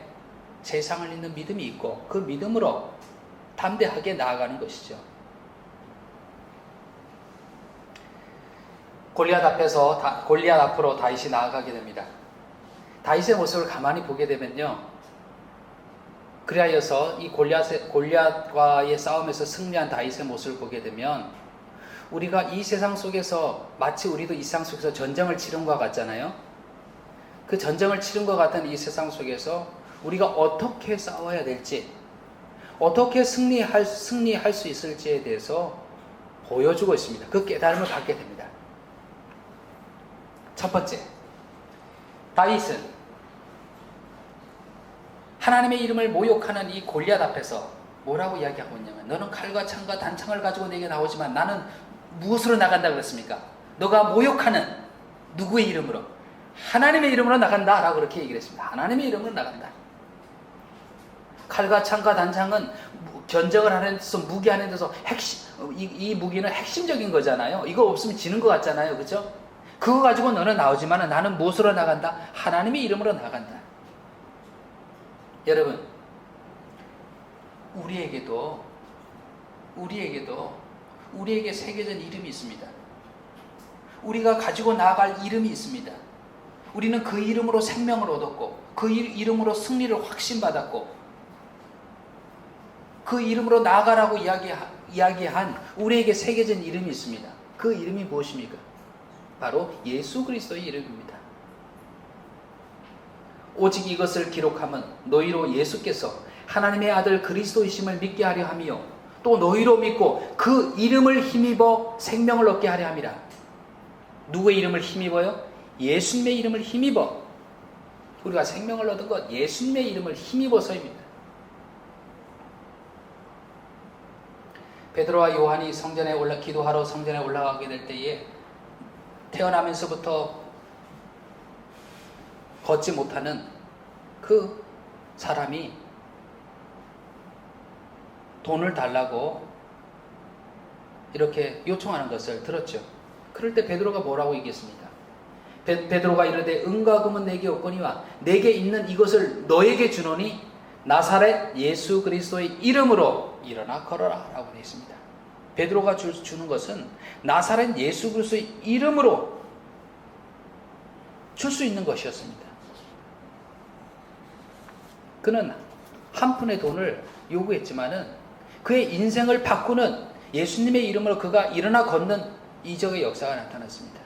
세상을 이기는 믿음이 있고 그 믿음으로 담대하게 나아가는 것이죠. 골리앗 앞으로 다윗이 나아가게 됩니다. 다윗의 모습을 가만히 보게 되면요, 그리하여서 이 골리앗과의 싸움에서 승리한 다윗의 모습을 보게 되면 우리가 이 세상 속에서 마치 우리도 이 세상 속에서 전쟁을 치른 것 같잖아요. 그 전쟁을 치른 것 같은 이 세상 속에서 우리가 어떻게 싸워야 될지, 어떻게 승리할 수 있을지에 대해서 보여주고 있습니다. 그 깨달음을 갖게 됩니다. 첫 번째, 다윗은 하나님의 이름을 모욕하는 이 골리앗 앞에서 뭐라고 이야기하고 있냐면 너는 칼과 창과 단창을 가지고 내게 나오지만 나는 무엇으로 나간다 그랬습니까? 너가 모욕하는 누구의 이름으로? 하나님의 이름으로 나간다 라고 그렇게 얘기를 했습니다. 하나님의 이름으로 나간다. 칼과 창과 단창은 전쟁을 하는 데서, 무기하는 데서 이 무기는 핵심적인 거잖아요. 이거 없으면 지는 것 같잖아요. 그렇죠? 그거 가지고 너는 나오지만 나는 무엇으로 나간다? 하나님의 이름으로 나간다. 여러분, 우리에게 새겨진 이름이 있습니다. 우리가 가지고 나아갈 이름이 있습니다. 우리는 그 이름으로 생명을 얻었고 그 이름으로 승리를 확신받았고 그 이름으로 나아가라고 이야기한 우리에게 새겨진 이름이 있습니다. 그 이름이 무엇입니까? 바로 예수 그리스도의 이름입니다. 오직 이것을 기록함은 너희로 예수께서 하나님의 아들 그리스도이심을 믿게 하려 함이요 또 너희로 믿고 그 이름을 힘입어 생명을 얻게 하려 함이라. 누구의 이름을 힘입어요? 예수님의 이름을 힘입어 우리가 생명을 얻은 것 예수님의 이름을 힘입어서입니다. 베드로와 요한이 기도하러 성전에 올라가게 될 때에 태어나면서부터 걷지 못하는 그 사람이 돈을 달라고 이렇게 요청하는 것을 들었죠. 그럴 때 베드로가 뭐라고 얘기했습니까? 베드로가 이르되 은과 금은 내게 없거니와 내게 있는 이것을 너에게 주노니 나사렛 예수 그리스도의 이름으로 일어나 걸어라 라고 했습니다. 베드로가 주는 것은 나사렛 예수 그리스도의 이름으로 줄 수 있는 것이었습니다. 그는 한 푼의 돈을 요구했지만은 그의 인생을 바꾸는 예수님의 이름으로 그가 일어나 걷는 이적의 역사가 나타났습니다.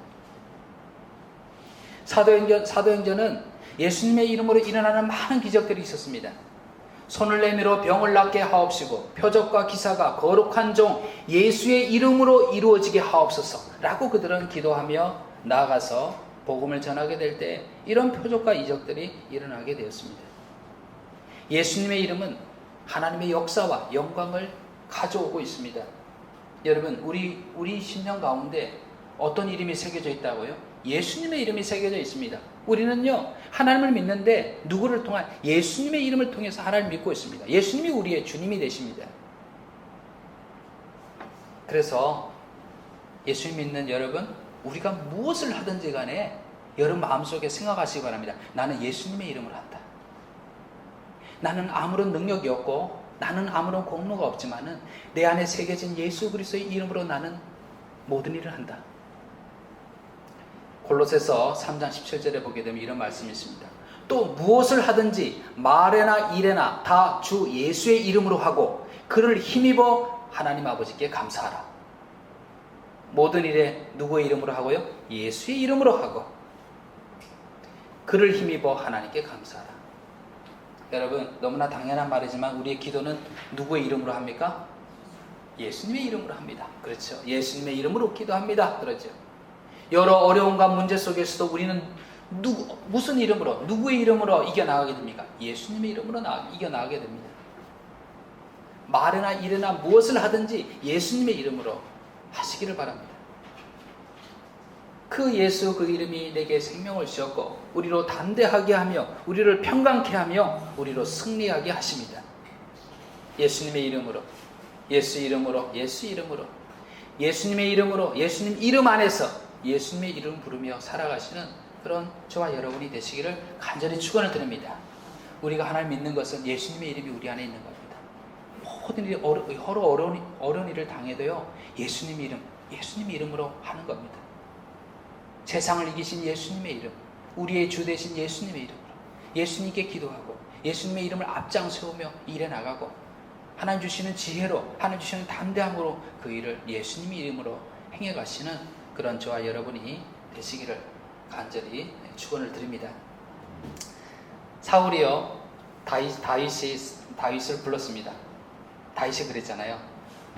사도행전은 예수님의 이름으로 일어나는 많은 기적들이 있었습니다. 손을 내밀어 병을 낫게 하옵시고 표적과 기사가 거룩한 종 예수의 이름으로 이루어지게 하옵소서 라고 그들은 기도하며 나아가서 복음을 전하게 될 때 이런 표적과 이적들이 일어나게 되었습니다. 예수님의 이름은 하나님의 역사와 영광을 가져오고 있습니다. 여러분, 우리 심령 가운데 어떤 이름이 새겨져 있다고요? 예수님의 이름이 새겨져 있습니다. 우리는요, 하나님을 믿는데 누구를 통한? 예수님의 이름을 통해서 하나님을 믿고 있습니다. 예수님이 우리의 주님이 되십니다. 그래서 예수님 믿는 여러분, 우리가 무엇을 하든지 간에 여러분 마음속에 생각하시기 바랍니다. 나는 예수님의 이름으로 한다. 나는 아무런 능력이 없고 나는 아무런 공로가 없지만은 내 안에 새겨진 예수 그리스도의 이름으로 나는 모든 일을 한다. 골로새서 3장 17절에 보게 되면 이런 말씀이 있습니다. 또 무엇을 하든지 말에나 일에나 다 주 예수의 이름으로 하고 그를 힘입어 하나님 아버지께 감사하라. 모든 일에 누구의 이름으로 하고요? 예수의 이름으로 하고 그를 힘입어 하나님께 감사하라. 여러분, 너무나 당연한 말이지만 우리의 기도는 누구의 이름으로 합니까? 예수님의 이름으로 합니다. 그렇죠. 예수님의 이름으로 기도합니다. 그렇죠. 여러 어려움과 문제 속에서도 우리는 무슨 이름으로, 누구의 이름으로 이겨나가게 됩니까? 예수님의 이름으로 이겨나가게 됩니다. 말이나 일이나 무엇을 하든지 예수님의 이름으로 하시기를 바랍니다. 그 예수 그 이름이 내게 생명을 주었고 우리로 담대하게 하며 우리를 평강케 하며 우리로 승리하게 하십니다. 예수님의 이름으로, 예수 이름으로, 예수 이름으로, 예수님의 이름으로, 예수님 이름 안에서 예수님의 이름 부르며 살아가시는 그런 저와 여러분이 되시기를 간절히 축원을 드립니다. 우리가 하나님 믿는 것은 예수님의 이름이 우리 안에 있는 겁니다. 모든 일이 어려운 일을 당해도요, 예수님 이름으로 하는 겁니다. 세상을 이기신 예수님의 이름, 우리의 주 되신 예수님의 이름으로 예수님께 기도하고 예수님의 이름을 앞장 세우며 일해 나가고 하나님 주시는 지혜로, 하나님 주시는 담대함으로 그 일을 예수님의 이름으로 행해 가시는 그런 저와 여러분이 되시기를 간절히 축원을 드립니다. 사울이요, 다윗을 불렀습니다. 다윗이 그랬잖아요.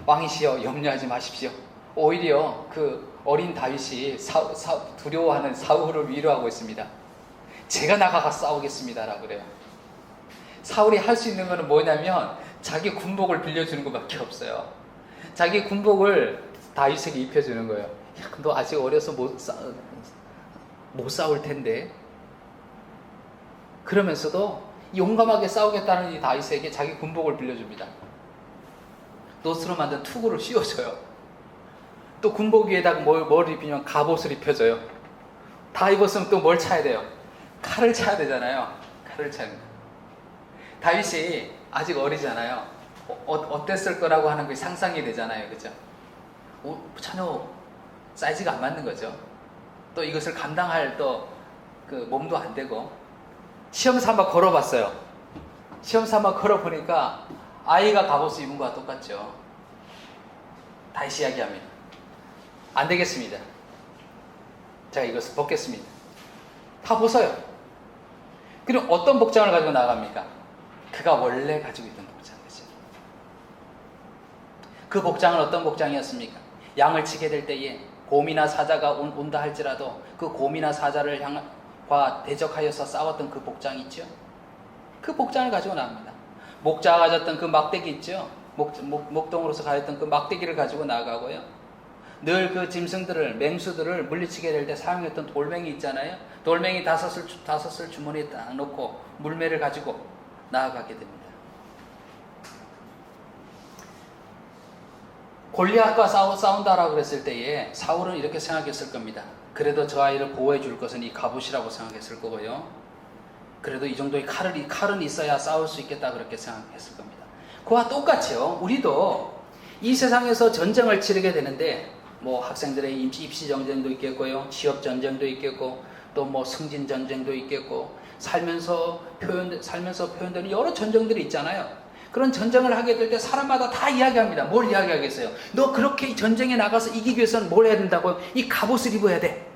왕이시여 염려하지 마십시오. 오히려 그 어린 다윗이 두려워하는 사울을 위로하고 있습니다. 제가 나가가 싸우겠습니다라고 그래요. 사울이 할 수 있는 것은 뭐냐면 자기 군복을 빌려주는 것밖에 없어요. 자기 군복을 다윗에게 입혀주는 거예요. 야, 너 아직 어려서 못 싸울 텐데. 그러면서도 용감하게 싸우겠다는 이 다윗에게 자기 군복을 빌려줍니다. 노스로 만든 투구를 씌워줘요. 또 군복 위에다가 뭘 입히면 갑옷을 입혀줘요. 다 입었으면 또 뭘 차야 돼요? 칼을 차야 되잖아요. 칼을 차는 거. 다윗이 아직 어리잖아요. 어땠을 거라고 하는 게 상상이 되잖아요. 그죠? 전혀 사이즈가 안 맞는 거죠. 또 이것을 감당할 그 몸도 안 되고. 시험 삼아 걸어봤어요. 시험 삼아 걸어보니까 아이가 갑옷을 입은 거와 똑같죠. 다윗이 이야기합니다. 안 되겠습니다. 제가 이것을 벗겠습니다. 다 벗어요. 그럼 어떤 복장을 가지고 나갑니까? 그가 원래 가지고 있던 복장이죠. 그 복장은 어떤 복장이었습니까? 양을 치게 될 때에 곰이나 사자가 온다 할지라도 그 곰이나 사자를 대적하여서 싸웠던 그 복장 있죠? 그 복장을 가지고 나갑니다. 목자가 가졌던 그 막대기 있죠? 목동으로서 가졌던 그 막대기를 가지고 나가고요. 늘 그 짐승들을, 맹수들을 물리치게 될 때 사용했던 돌멩이 있잖아요. 돌멩이 다섯을 주머니에 딱 넣고 물매를 가지고 나아가게 됩니다. 골리앗과 싸운다라고 그랬을 때에 사울은 이렇게 생각했을 겁니다. 그래도 저 아이를 보호해 줄 것은 이 갑옷이라고 생각했을 거고요. 그래도 이 정도의 칼은 있어야 싸울 수 있겠다 그렇게 생각했을 겁니다. 그와 똑같이요. 우리도 이 세상에서 전쟁을 치르게 되는데 뭐 학생들의 입시 전쟁도 있겠고요. 취업 전쟁도 있겠고 또 뭐 승진 전쟁도 있겠고 살면서 표현되는 여러 전쟁들이 있잖아요. 그런 전쟁을 하게 될 때 사람마다 다 이야기합니다. 뭘 이야기하겠어요? 너 그렇게 전쟁에 나가서 이기기 위해서는 뭘 해야 된다고요? 이 갑옷을 입어야 돼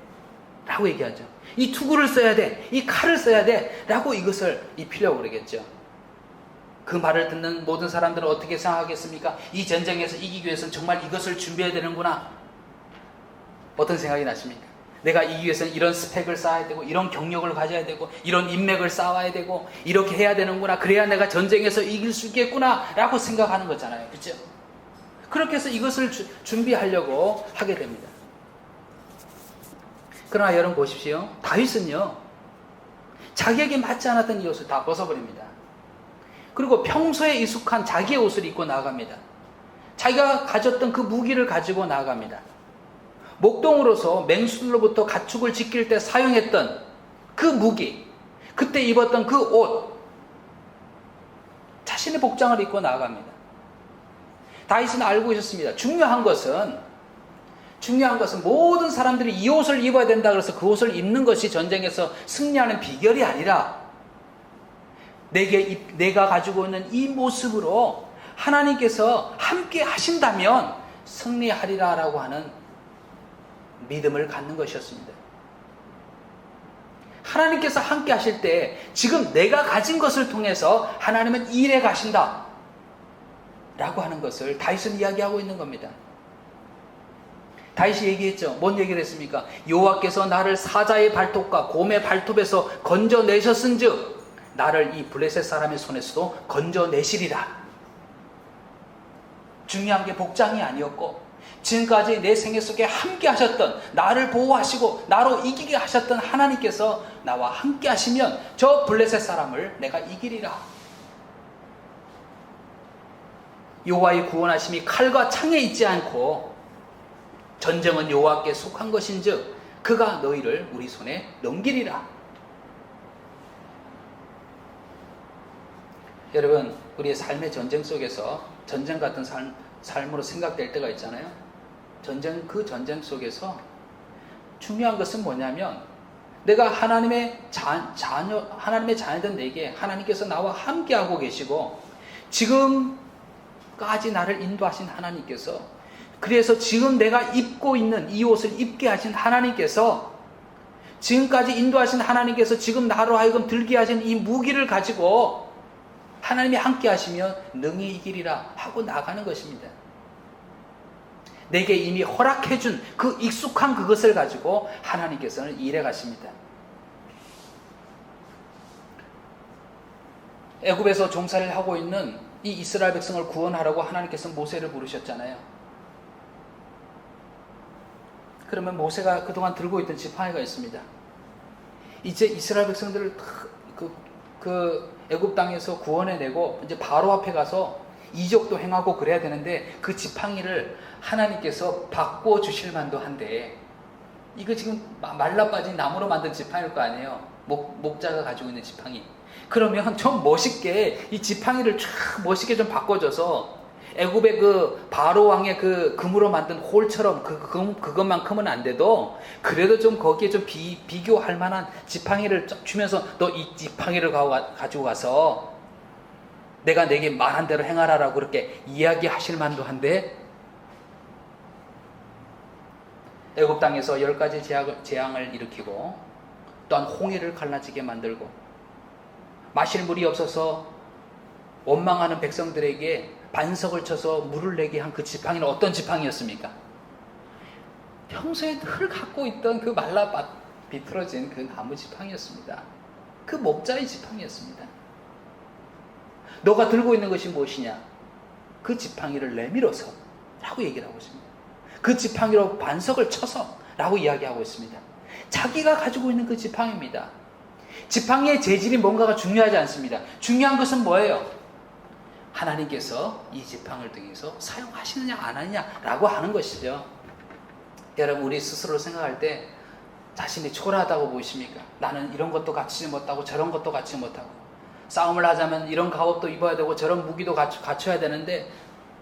라고 얘기하죠. 이 투구를 써야 돼. 이 칼을 써야 돼 라고 이것을 입히려고 그러겠죠. 그 말을 듣는 모든 사람들은 어떻게 생각하겠습니까? 이 전쟁에서 이기기 위해서는 정말 이것을 준비해야 되는구나. 어떤 생각이 나십니까? 내가 이기기 위해서는 이런 스펙을 쌓아야 되고 이런 경력을 가져야 되고 이런 인맥을 쌓아야 되고 이렇게 해야 되는구나. 그래야 내가 전쟁에서 이길 수 있겠구나 라고 생각하는 거잖아요. 그렇죠? 그렇게 해서 이것을 준비하려고 하게 됩니다. 그러나 여러분 보십시오. 다윗은요. 자기에게 맞지 않았던 이 옷을 다 벗어버립니다. 그리고 평소에 익숙한 자기의 옷을 입고 나아갑니다. 자기가 가졌던 그 무기를 가지고 나아갑니다. 목동으로서 맹수들로부터 가축을 지킬 때 사용했던 그 무기, 그때 입었던 그 옷, 자신의 복장을 입고 나아갑니다. 다윗은 알고 있었습니다. 중요한 것은 모든 사람들이 이 옷을 입어야 된다 그래서 그 옷을 입는 것이 전쟁에서 승리하는 비결이 아니라 내가 가지고 있는 이 모습으로 하나님께서 함께 하신다면 승리하리라 라고 하는 믿음을 갖는 것이었습니다. 하나님께서 함께 하실 때 지금 내가 가진 것을 통해서 하나님은 일해 가신다 라고 하는 것을 다윗은 이야기하고 있는 겁니다. 다윗이 얘기했죠. 뭔 얘기를 했습니까? 여호와께서 나를 사자의 발톱과 곰의 발톱에서 건져내셨은즉 나를 이 블레셋 사람의 손에서도 건져내시리라. 중요한 게 복장이 아니었고 지금까지 내 생애 속에 함께 하셨던, 나를 보호하시고 나로 이기게 하셨던 하나님께서 나와 함께 하시면 저 블레셋 사람을 내가 이기리라. 여호와의 구원하심이 칼과 창에 있지 않고 전쟁은 여호와께 속한 것인즉 그가 너희를 우리 손에 넘기리라. 여러분, 우리의 삶의 전쟁 속에서 전쟁 같은 삶으로 생각될 때가 있잖아요. 그 전쟁 속에서 중요한 것은 뭐냐면 내가 하나님의 자녀된 내게 하나님께서 나와 함께하고 계시고 지금까지 나를 인도하신 하나님께서, 그래서 지금 내가 입고 있는 이 옷을 입게 하신 하나님께서, 지금까지 인도하신 하나님께서 지금 나로 하여금 들게 하신 이 무기를 가지고 하나님이 함께 하시면 능히 이기리라 하고 나가는 것입니다. 내게 이미 허락해준 그 익숙한 그것을 가지고 하나님께서는 일해 가십니다. 애굽에서 종살이를 하고 있는 이 이스라엘 백성을 구원하라고 하나님께서 모세를 부르셨잖아요. 그러면 모세가 그동안 들고 있던 지팡이가 있습니다. 이제 이스라엘 백성들을 애굽 땅에서 구원해내고 이제 바로 앞에 가서 이적도 행하고 그래야 되는데 그 지팡이를 하나님께서 바꿔주실 만도 한데, 이거 지금 말라빠진 나무로 만든 지팡이일 거 아니에요. 목자가 가지고 있는 지팡이. 그러면 좀 멋있게 이 지팡이를 쫙 멋있게 좀 바꿔줘서 애굽의 그 바로 왕의 그 금으로 만든 홀처럼 그것만큼은 안 돼도 그래도 좀 거기에 좀 비교할 만한 지팡이를 주면서 너 이 지팡이를 가지고 가서 내가 내게 말한 대로 행하라라고 그렇게 이야기하실 만도 한데, 애굽 땅에서 10가지 재앙을 일으키고 또한 홍해를 갈라지게 만들고 마실 물이 없어서 원망하는 백성들에게 반석을 쳐서 물을 내게 한 그 지팡이는 어떤 지팡이였습니까? 평소에 늘 갖고 있던 그 비틀어진 그 나무 지팡이였습니다. 그 목자의 지팡이였습니다. 너가 들고 있는 것이 무엇이냐? 그 지팡이를 내밀어서 라고 얘기를 하고 있습니다. 그 지팡이로 반석을 쳐서 라고 이야기하고 있습니다. 자기가 가지고 있는 그 지팡이입니다. 지팡이의 재질이 뭔가가 중요하지 않습니다. 중요한 것은 뭐예요? 하나님께서 이 지팡이를 통해서 사용하시느냐 안 하느냐라고 하는 것이죠. 여러분, 우리 스스로 생각할 때 자신이 초라하다고 보이십니까? 나는 이런 것도 갖추지 못하고 저런 것도 갖추지 못하고, 싸움을 하자면 이런 갑옷도 입어야 되고 저런 무기도 갖춰야 되는데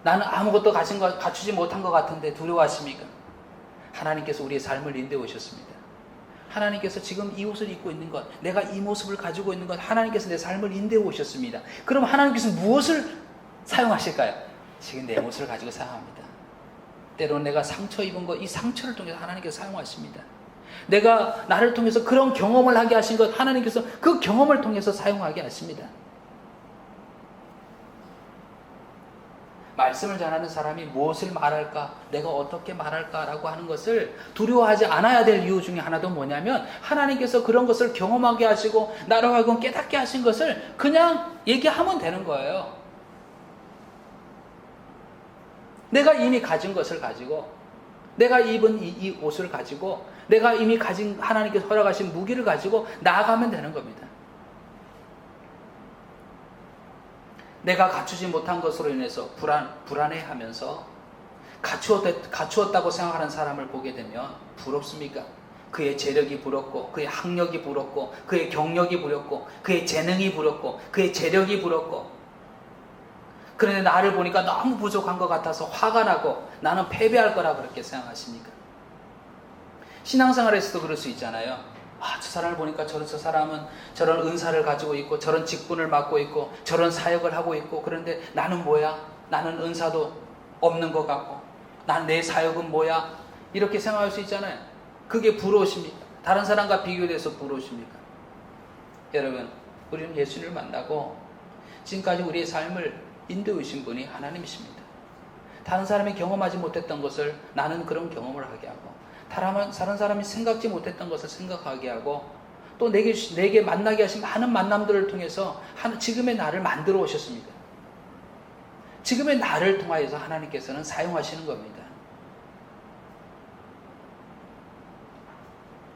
나는 아무것도 갖추지 못한 것 같은데 두려워하십니까? 하나님께서 우리의 삶을 인도해 오셨습니다. 하나님께서 지금 이 옷을 입고 있는 것, 내가 이 모습을 가지고 있는 것, 하나님께서 내 삶을 인도해 오셨습니다. 그럼 하나님께서 무엇을 사용하실까요? 지금 내 모습을 가지고 사용합니다. 때로는 내가 상처 입은 것, 이 상처를 통해서 하나님께서 사용하십니다. 내가 나를 통해서 그런 경험을 하게 하신 것, 하나님께서 그 경험을 통해서 사용하게 하십니다. 말씀을 전하는 사람이 무엇을 말할까, 내가 어떻게 말할까라고 하는 것을 두려워하지 않아야 될 이유 중에 하나도 뭐냐면, 하나님께서 그런 것을 경험하게 하시고 나로 하여금 깨닫게 하신 것을 그냥 얘기하면 되는 거예요. 내가 이미 가진 것을 가지고, 내가 입은 이 옷을 가지고, 내가 이미 가진 하나님께서 허락하신 무기를 가지고 나아가면 되는 겁니다. 내가 갖추지 못한 것으로 인해서 불안해하면서 갖추었다고 생각하는 사람을 보게 되면 부럽습니까? 그의 재력이 부럽고, 그의 학력이 부럽고, 그의 경력이 부럽고, 그의 재능이 부럽고, 그의 재력이 부럽고, 그런데 나를 보니까 너무 부족한 것 같아서 화가 나고 나는 패배할 거라 그렇게 생각하십니까? 신앙생활에서도 그럴 수 있잖아요. 저 사람을 보니까 저 사람은 저런 은사를 가지고 있고 저런 직분을 맡고 있고 저런 사역을 하고 있고, 그런데 나는 뭐야? 나는 은사도 없는 것 같고 내 사역은 뭐야? 이렇게 생각할 수 있잖아요. 그게 부러우십니까? 다른 사람과 비교돼서 부러우십니까? 여러분, 우리는 예수님을 만나고 지금까지 우리의 삶을 인도해 주신 분이 하나님이십니다. 다른 사람이 경험하지 못했던 것을 나는 그런 경험을 하게 하고, 다른 사람이 생각지 못했던 것을 생각하게 하고, 또 내게 만나게 하신 많은 만남들을 통해서 지금의 나를 만들어 오셨습니다. 지금의 나를 통하여서 하나님께서는 사용하시는 겁니다.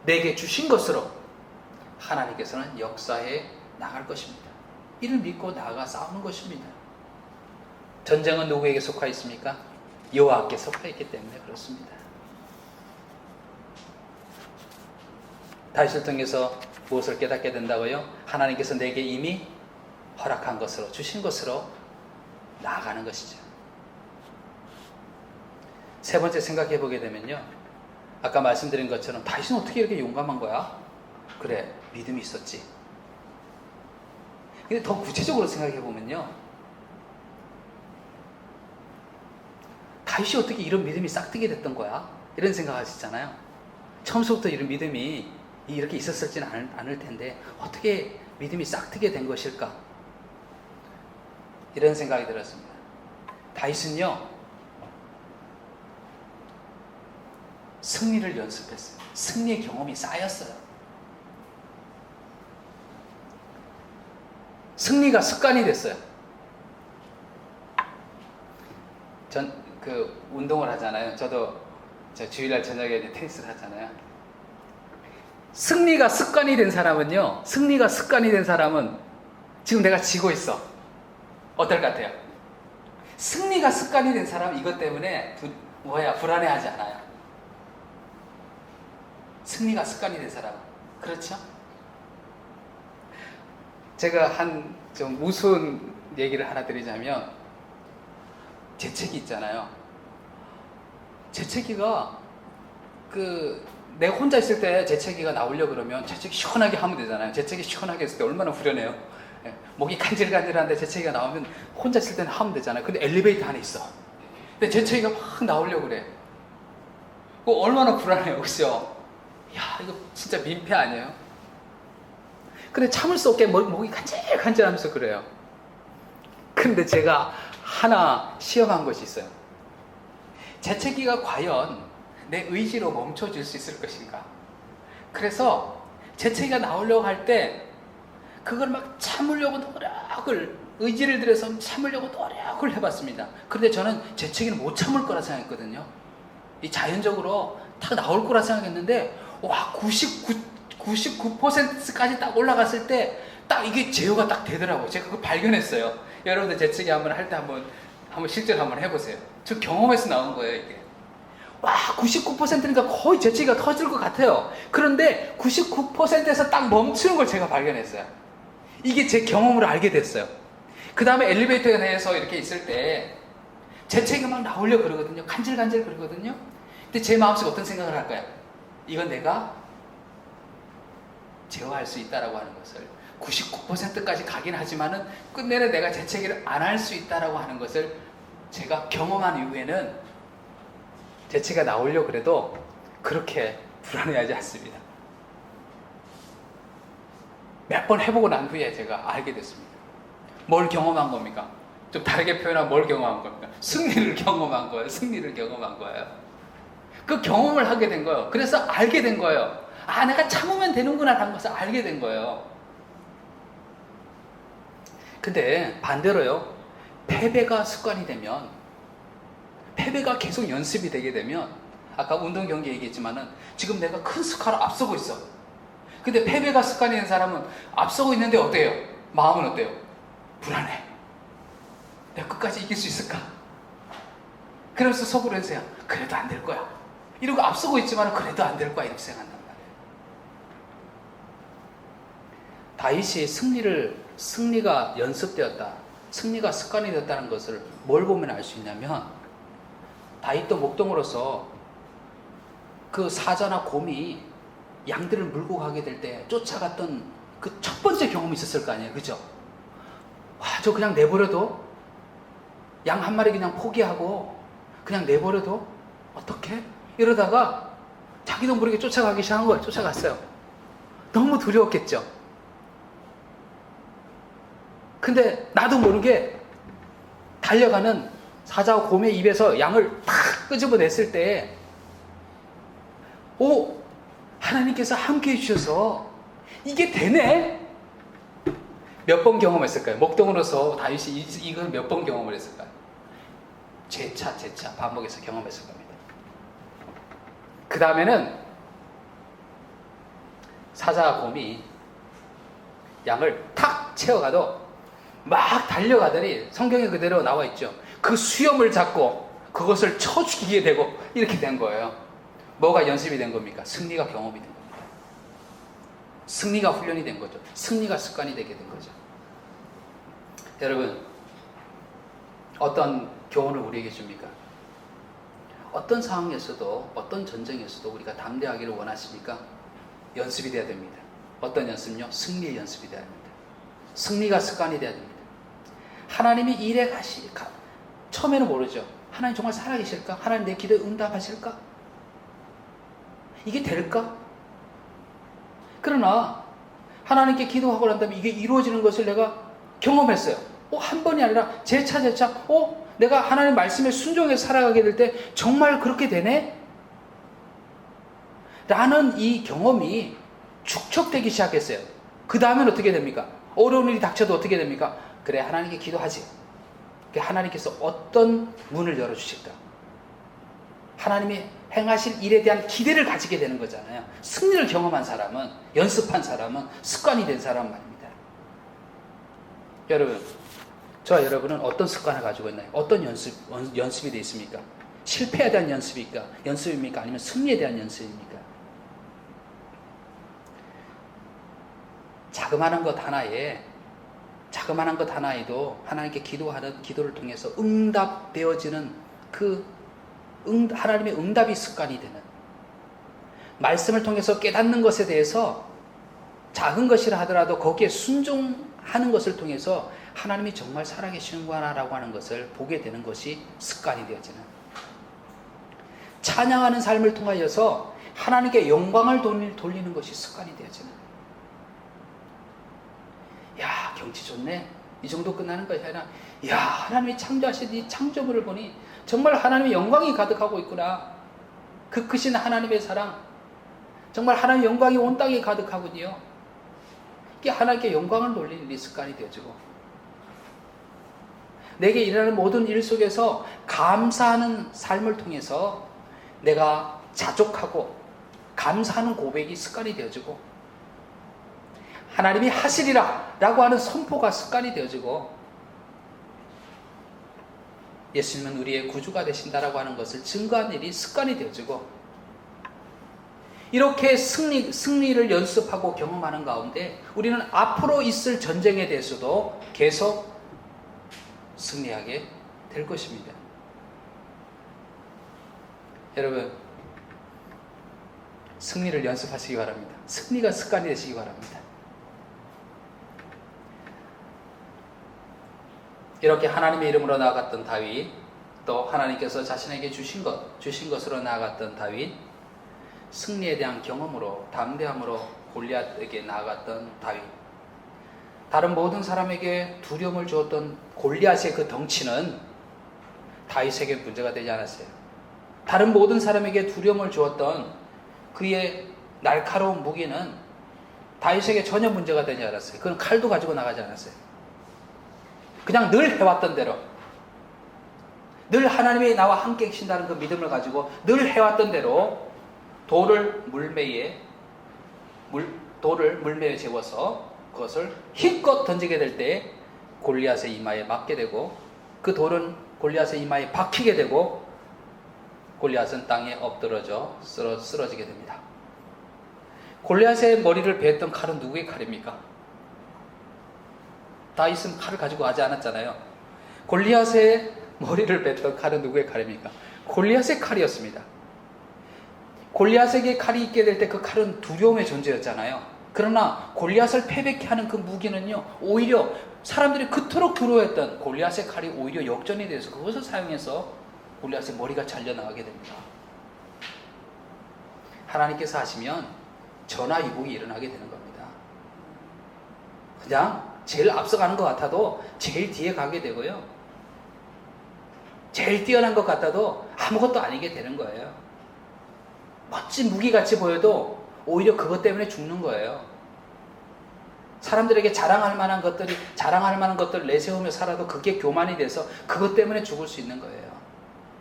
내게 주신 것으로 하나님께서는 역사에 나갈 것입니다. 이를 믿고 나아가 싸우는 것입니다. 전쟁은 누구에게 속하 있습니까? 여호와께 속하 있기 때문에 그렇습니다. 다윗을 통해서 무엇을 깨닫게 된다고요? 하나님께서 내게 이미 허락한 것으로, 주신 것으로 나아가는 것이죠. 세 번째 생각해 보게 되면요, 아까 말씀드린 것처럼 다윗은 어떻게 이렇게 용감한 거야? 그래, 믿음이 있었지. 근데 더 구체적으로 생각해 보면요, 다윗이 어떻게 이런 믿음이 싹트게 됐던 거야? 이런 생각하시잖아요. 처음부터 이런 믿음이 이렇게 있었을지는 않을 텐데 어떻게 믿음이 싹트게 된 것일까? 이런 생각이 들었습니다. 다윗은요, 승리를 연습했어요. 승리의 경험이 쌓였어요. 승리가 습관이 됐어요. 전 운동을 하잖아요. 저도 주일날 저녁에 테니스를 하잖아요. 승리가 습관이 된 사람은 지금 내가 지고 있어. 어떨 것 같아요? 승리가 습관이 된 사람은 이것 때문에 불안해하지 않아요. 승리가 습관이 된 사람. 그렇죠? 제가 좀 우스운 얘기를 하나 드리자면, 재채기 있잖아요. 재채기가 내가 혼자 있을 때 재채기가 나오려고 그러면 재채기 시원하게 하면 되잖아요. 재채기 시원하게 했을 때 얼마나 후련해요. 목이 간질간질한데 재채기가 나오면 혼자 있을 때는 하면 되잖아요. 근데 엘리베이터 안에 있어. 근데 재채기가 막 나오려고 그래. 얼마나 불안해요. 그죠? 야, 이거 진짜 민폐 아니에요? 근데 참을 수 없게 목이 간질간질하면서 그래요. 근데 제가 하나 시험한 것이 있어요. 재채기가 과연 내 의지로 멈춰질 수 있을 것인가? 그래서 재채기가 나오려고 할 때 그걸 막 참으려고 의지를 들여서 참으려고 노력을 해봤습니다. 그런데 저는 재채기는 못 참을 거라 생각했거든요. 이 자연적으로 다 나올 거라 생각했는데 와 99%까지 딱 올라갔을 때 딱 이게 제어가 딱 되더라고요. 제가 그걸 발견했어요. 여러분들 재채기 한번 할 때 한번 실제로 한번 해보세요. 저 경험에서 나온 거예요, 이게. 와, 99%니까 거의 재채기가 터질 것 같아요. 그런데 99%에서 딱 멈추는 걸 제가 발견했어요. 이게 제 경험으로 알게 됐어요. 그 다음에 엘리베이터 내에서 이렇게 있을 때 재채기가 막 나오려고 그러거든요. 간질간질 그러거든요. 근데 제 마음속에 어떤 생각을 할까요? 이건 내가 제어할 수 있다라고 하는 것을 99%까지 가긴 하지만은 끝내는 내가 재채기를 안 할 수 있다라고 하는 것을 제가 경험한 이후에는 재채기가 나오려고 그래도 그렇게 불안해하지 않습니다. 몇 번 해보고 난 후에 제가 알게 됐습니다. 뭘 경험한 겁니까? 좀 다르게 표현하면 뭘 경험한 겁니까? 승리를 경험한 거예요. 승리를 경험한 거예요. 그 경험을 하게 된 거예요. 그래서 알게 된 거예요. 아, 내가 참으면 되는구나 라는 것을 알게 된 거예요. 근데 반대로요. 패배가 습관이 되면, 패배가 계속 연습이 되게 되면, 아까 운동 경기 얘기했지만은 지금 내가 큰 스코어로 앞서고 있어. 근데 패배가 습관이 된 사람은 앞서고 있는데 어때요? 마음은 어때요? 불안해. 내가 끝까지 이길 수 있을까? 그래서 속으로 해서요. 그래도 안 될 거야. 이러고 앞서고 있지만 그래도 안 될 거야. 이렇게 생각한단 말이에요. 다윗이 승리가 연습되었다. 승리가 습관이 되었다는 것을 뭘 보면 알 수 있냐면 다윗도 목동으로서 그 사자나 곰이 양들을 물고 가게 될 때 쫓아갔던 그 첫 번째 경험이 있었을 거 아니에요. 그죠? 와, 저 그냥 내버려도 양 한 마리 그냥 포기하고 그냥 내버려도 어떻게? 이러다가 자기도 모르게 쫓아가기 시작한 거예요. 쫓아갔어요. 너무 두려웠겠죠. 근데 나도 모르게 달려가는 사자와 곰의 입에서 양을 탁 끄집어냈을 때 하나님께서 함께 해주셔서 이게 되네? 몇 번 경험했을까요? 목동으로서 다윗이 이걸 몇 번 경험을 했을까요? 재차 반복해서 경험했을 겁니다. 그 다음에는 사자와 곰이 양을 탁 채워가도 막 달려가더니 성경에 그대로 나와 있죠. 그 수염을 잡고 그것을 쳐 죽이게 되고 이렇게 된 거예요. 뭐가 연습이 된 겁니까? 승리가 경험이 된 겁니다. 승리가 훈련이 된 거죠. 승리가 습관이 되게 된 거죠. 여러분, 어떤 교훈을 우리에게 줍니까? 어떤 상황에서도, 어떤 전쟁에서도 우리가 담대하기를 원하십니까? 연습이 돼야 됩니다. 어떤 연습요? 승리의 연습이 돼야 됩니다. 승리가 습관이 돼야 됩니다. 하나님이 일에 처음에는 모르죠. 하나님 정말 살아계실까? 하나님 내 기도에 응답하실까? 이게 될까? 그러나 하나님께 기도하고 난 다음에 이게 이루어지는 것을 내가 경험했어요. 한 번이 아니라 재차 내가 하나님 말씀에 순종해서 살아가게 될 때 정말 그렇게 되네? 라는 이 경험이 축적되기 시작했어요. 그 다음엔 어떻게 됩니까? 어려운 일이 닥쳐도 어떻게 됩니까? 그래, 하나님께 기도하지. 하나님께서 어떤 문을 열어주실까? 하나님이 행하실 일에 대한 기대를 가지게 되는 거잖아요. 승리를 경험한 사람은, 연습한 사람은, 습관이 된 사람 말입니다. 여러분, 저와 여러분은 어떤 습관을 가지고 있나요? 어떤 연습이 되어 있습니까? 실패에 대한 연습입니까? 아니면 승리에 대한 연습입니까? 자그마한 것 하나에도 하나님께 기도를 통해서 응답되어지는 하나님의 응답이 습관이 되는, 말씀을 통해서 깨닫는 것에 대해서 작은 것이라 하더라도 거기에 순종하는 것을 통해서 하나님이 정말 살아계시는구나라고 하는 것을 보게 되는 것이 습관이 되어지는, 찬양하는 삶을 통하여서 하나님께 영광을 돌리는 것이 습관이 되어지는, 야, 경치 좋네, 이 정도 끝나는 것이 아니라, 야, 하나님이 창조하신 이 창조물을 보니 정말 하나님의 영광이 가득하고 있구나, 그 크신 하나님의 사랑, 정말 하나님의 영광이 온 땅에 가득하군요. 이게 하나님께 영광을 돌리는 일이 습관이 되어지고, 내게 일어나는 모든 일 속에서 감사하는 삶을 통해서 내가 자족하고 감사하는 고백이 습관이 되어지고, 하나님이 하시리라 라고 하는 선포가 습관이 되어지고, 예수님은 우리의 구주가 되신다라고 하는 것을 증거하는 일이 습관이 되어지고, 이렇게 승리를 연습하고 경험하는 가운데 우리는 앞으로 있을 전쟁에 대해서도 계속 승리하게 될 것입니다. 여러분, 승리를 연습하시기 바랍니다. 승리가 습관이 되시기 바랍니다. 이렇게 하나님의 이름으로 나아갔던 다윗, 또 하나님께서 자신에게 주신 것으로 나아갔던 다윗, 승리에 대한 경험으로, 담대함으로 골리앗에게 나아갔던 다윗, 다른 모든 사람에게 두려움을 주었던 골리앗의 그 덩치는 다윗에게 문제가 되지 않았어요. 다른 모든 사람에게 두려움을 주었던 그의 날카로운 무기는 다윗에게 전혀 문제가 되지 않았어요. 그는 칼도 가지고 나가지 않았어요. 그냥 늘 해왔던 대로, 늘 하나님이 나와 함께 계신다는 그 믿음을 가지고 늘 해왔던 대로 돌을 물매에 재워서 그것을 힘껏 던지게 될 때 골리앗의 이마에 맞게 되고, 그 돌은 골리앗의 이마에 박히게 되고 골리앗은 땅에 엎드러져 쓰러지게 됩니다. 골리앗의 머리를 베었던 칼은 누구의 칼입니까? 다윗은 칼을 가지고 가지 않았잖아요. 골리앗의 머리를 뱉던 칼은 누구의 칼입니까? 골리앗의 칼이었습니다. 골리앗에게 칼이 있게 될 때 그 칼은 두려움의 존재였잖아요. 그러나 골리앗을 패배케 하는 그 무기는요, 오히려 사람들이 그토록 두려워했던 골리앗의 칼이 오히려 역전이 돼서 그것을 사용해서 골리앗의 머리가 잘려나가게 됩니다. 하나님께서 하시면 전화위복이 일어나게 되는 겁니다. 그냥 제일 앞서가는 것 같아도 제일 뒤에 가게 되고요, 제일 뛰어난 것 같아도 아무것도 아니게 되는 거예요. 멋진 무기같이 보여도 오히려 그것 때문에 죽는 거예요. 사람들에게 자랑할 만한 것들을 내세우며 살아도 그게 교만이 돼서 그것 때문에 죽을 수 있는 거예요.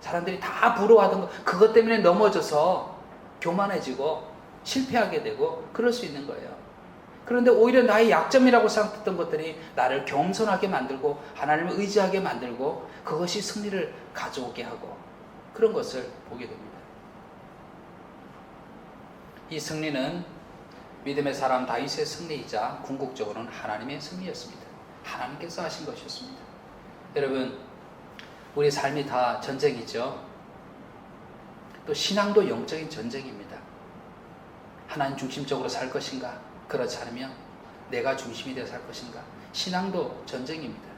사람들이 다 부러워하던 것, 그것 때문에 넘어져서 교만해지고 실패하게 되고 그럴 수 있는 거예요. 그런데 오히려 나의 약점이라고 생각했던 것들이 나를 겸손하게 만들고 하나님을 의지하게 만들고 그것이 승리를 가져오게 하고 그런 것을 보게 됩니다. 이 승리는 믿음의 사람 다윗의 승리이자 궁극적으로는 하나님의 승리였습니다. 하나님께서 하신 것이었습니다. 여러분, 우리 삶이 다 전쟁이죠. 또 신앙도 영적인 전쟁입니다. 하나님 중심적으로 살 것인가? 그렇지 않으면 내가 중심이 되어 살 것인가? 신앙도 전쟁입니다.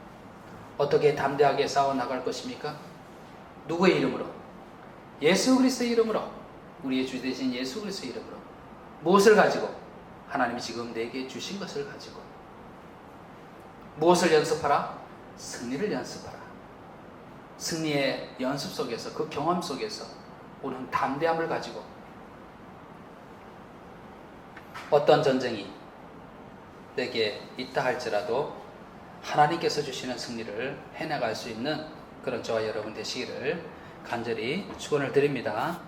어떻게 담대하게 싸워 나갈 것입니까? 누구의 이름으로? 예수 그리스도의 이름으로, 우리의 주 되신 예수 그리스도의 이름으로. 무엇을 가지고? 하나님이 지금 내게 주신 것을 가지고. 무엇을 연습하라? 승리를 연습하라. 승리의 연습 속에서, 그 경험 속에서 오는 담대함을 가지고 어떤 전쟁이 내게 있다 할지라도 하나님께서 주시는 승리를 해나갈 수 있는 그런 저와 여러분 되시기를 간절히 축원을 드립니다.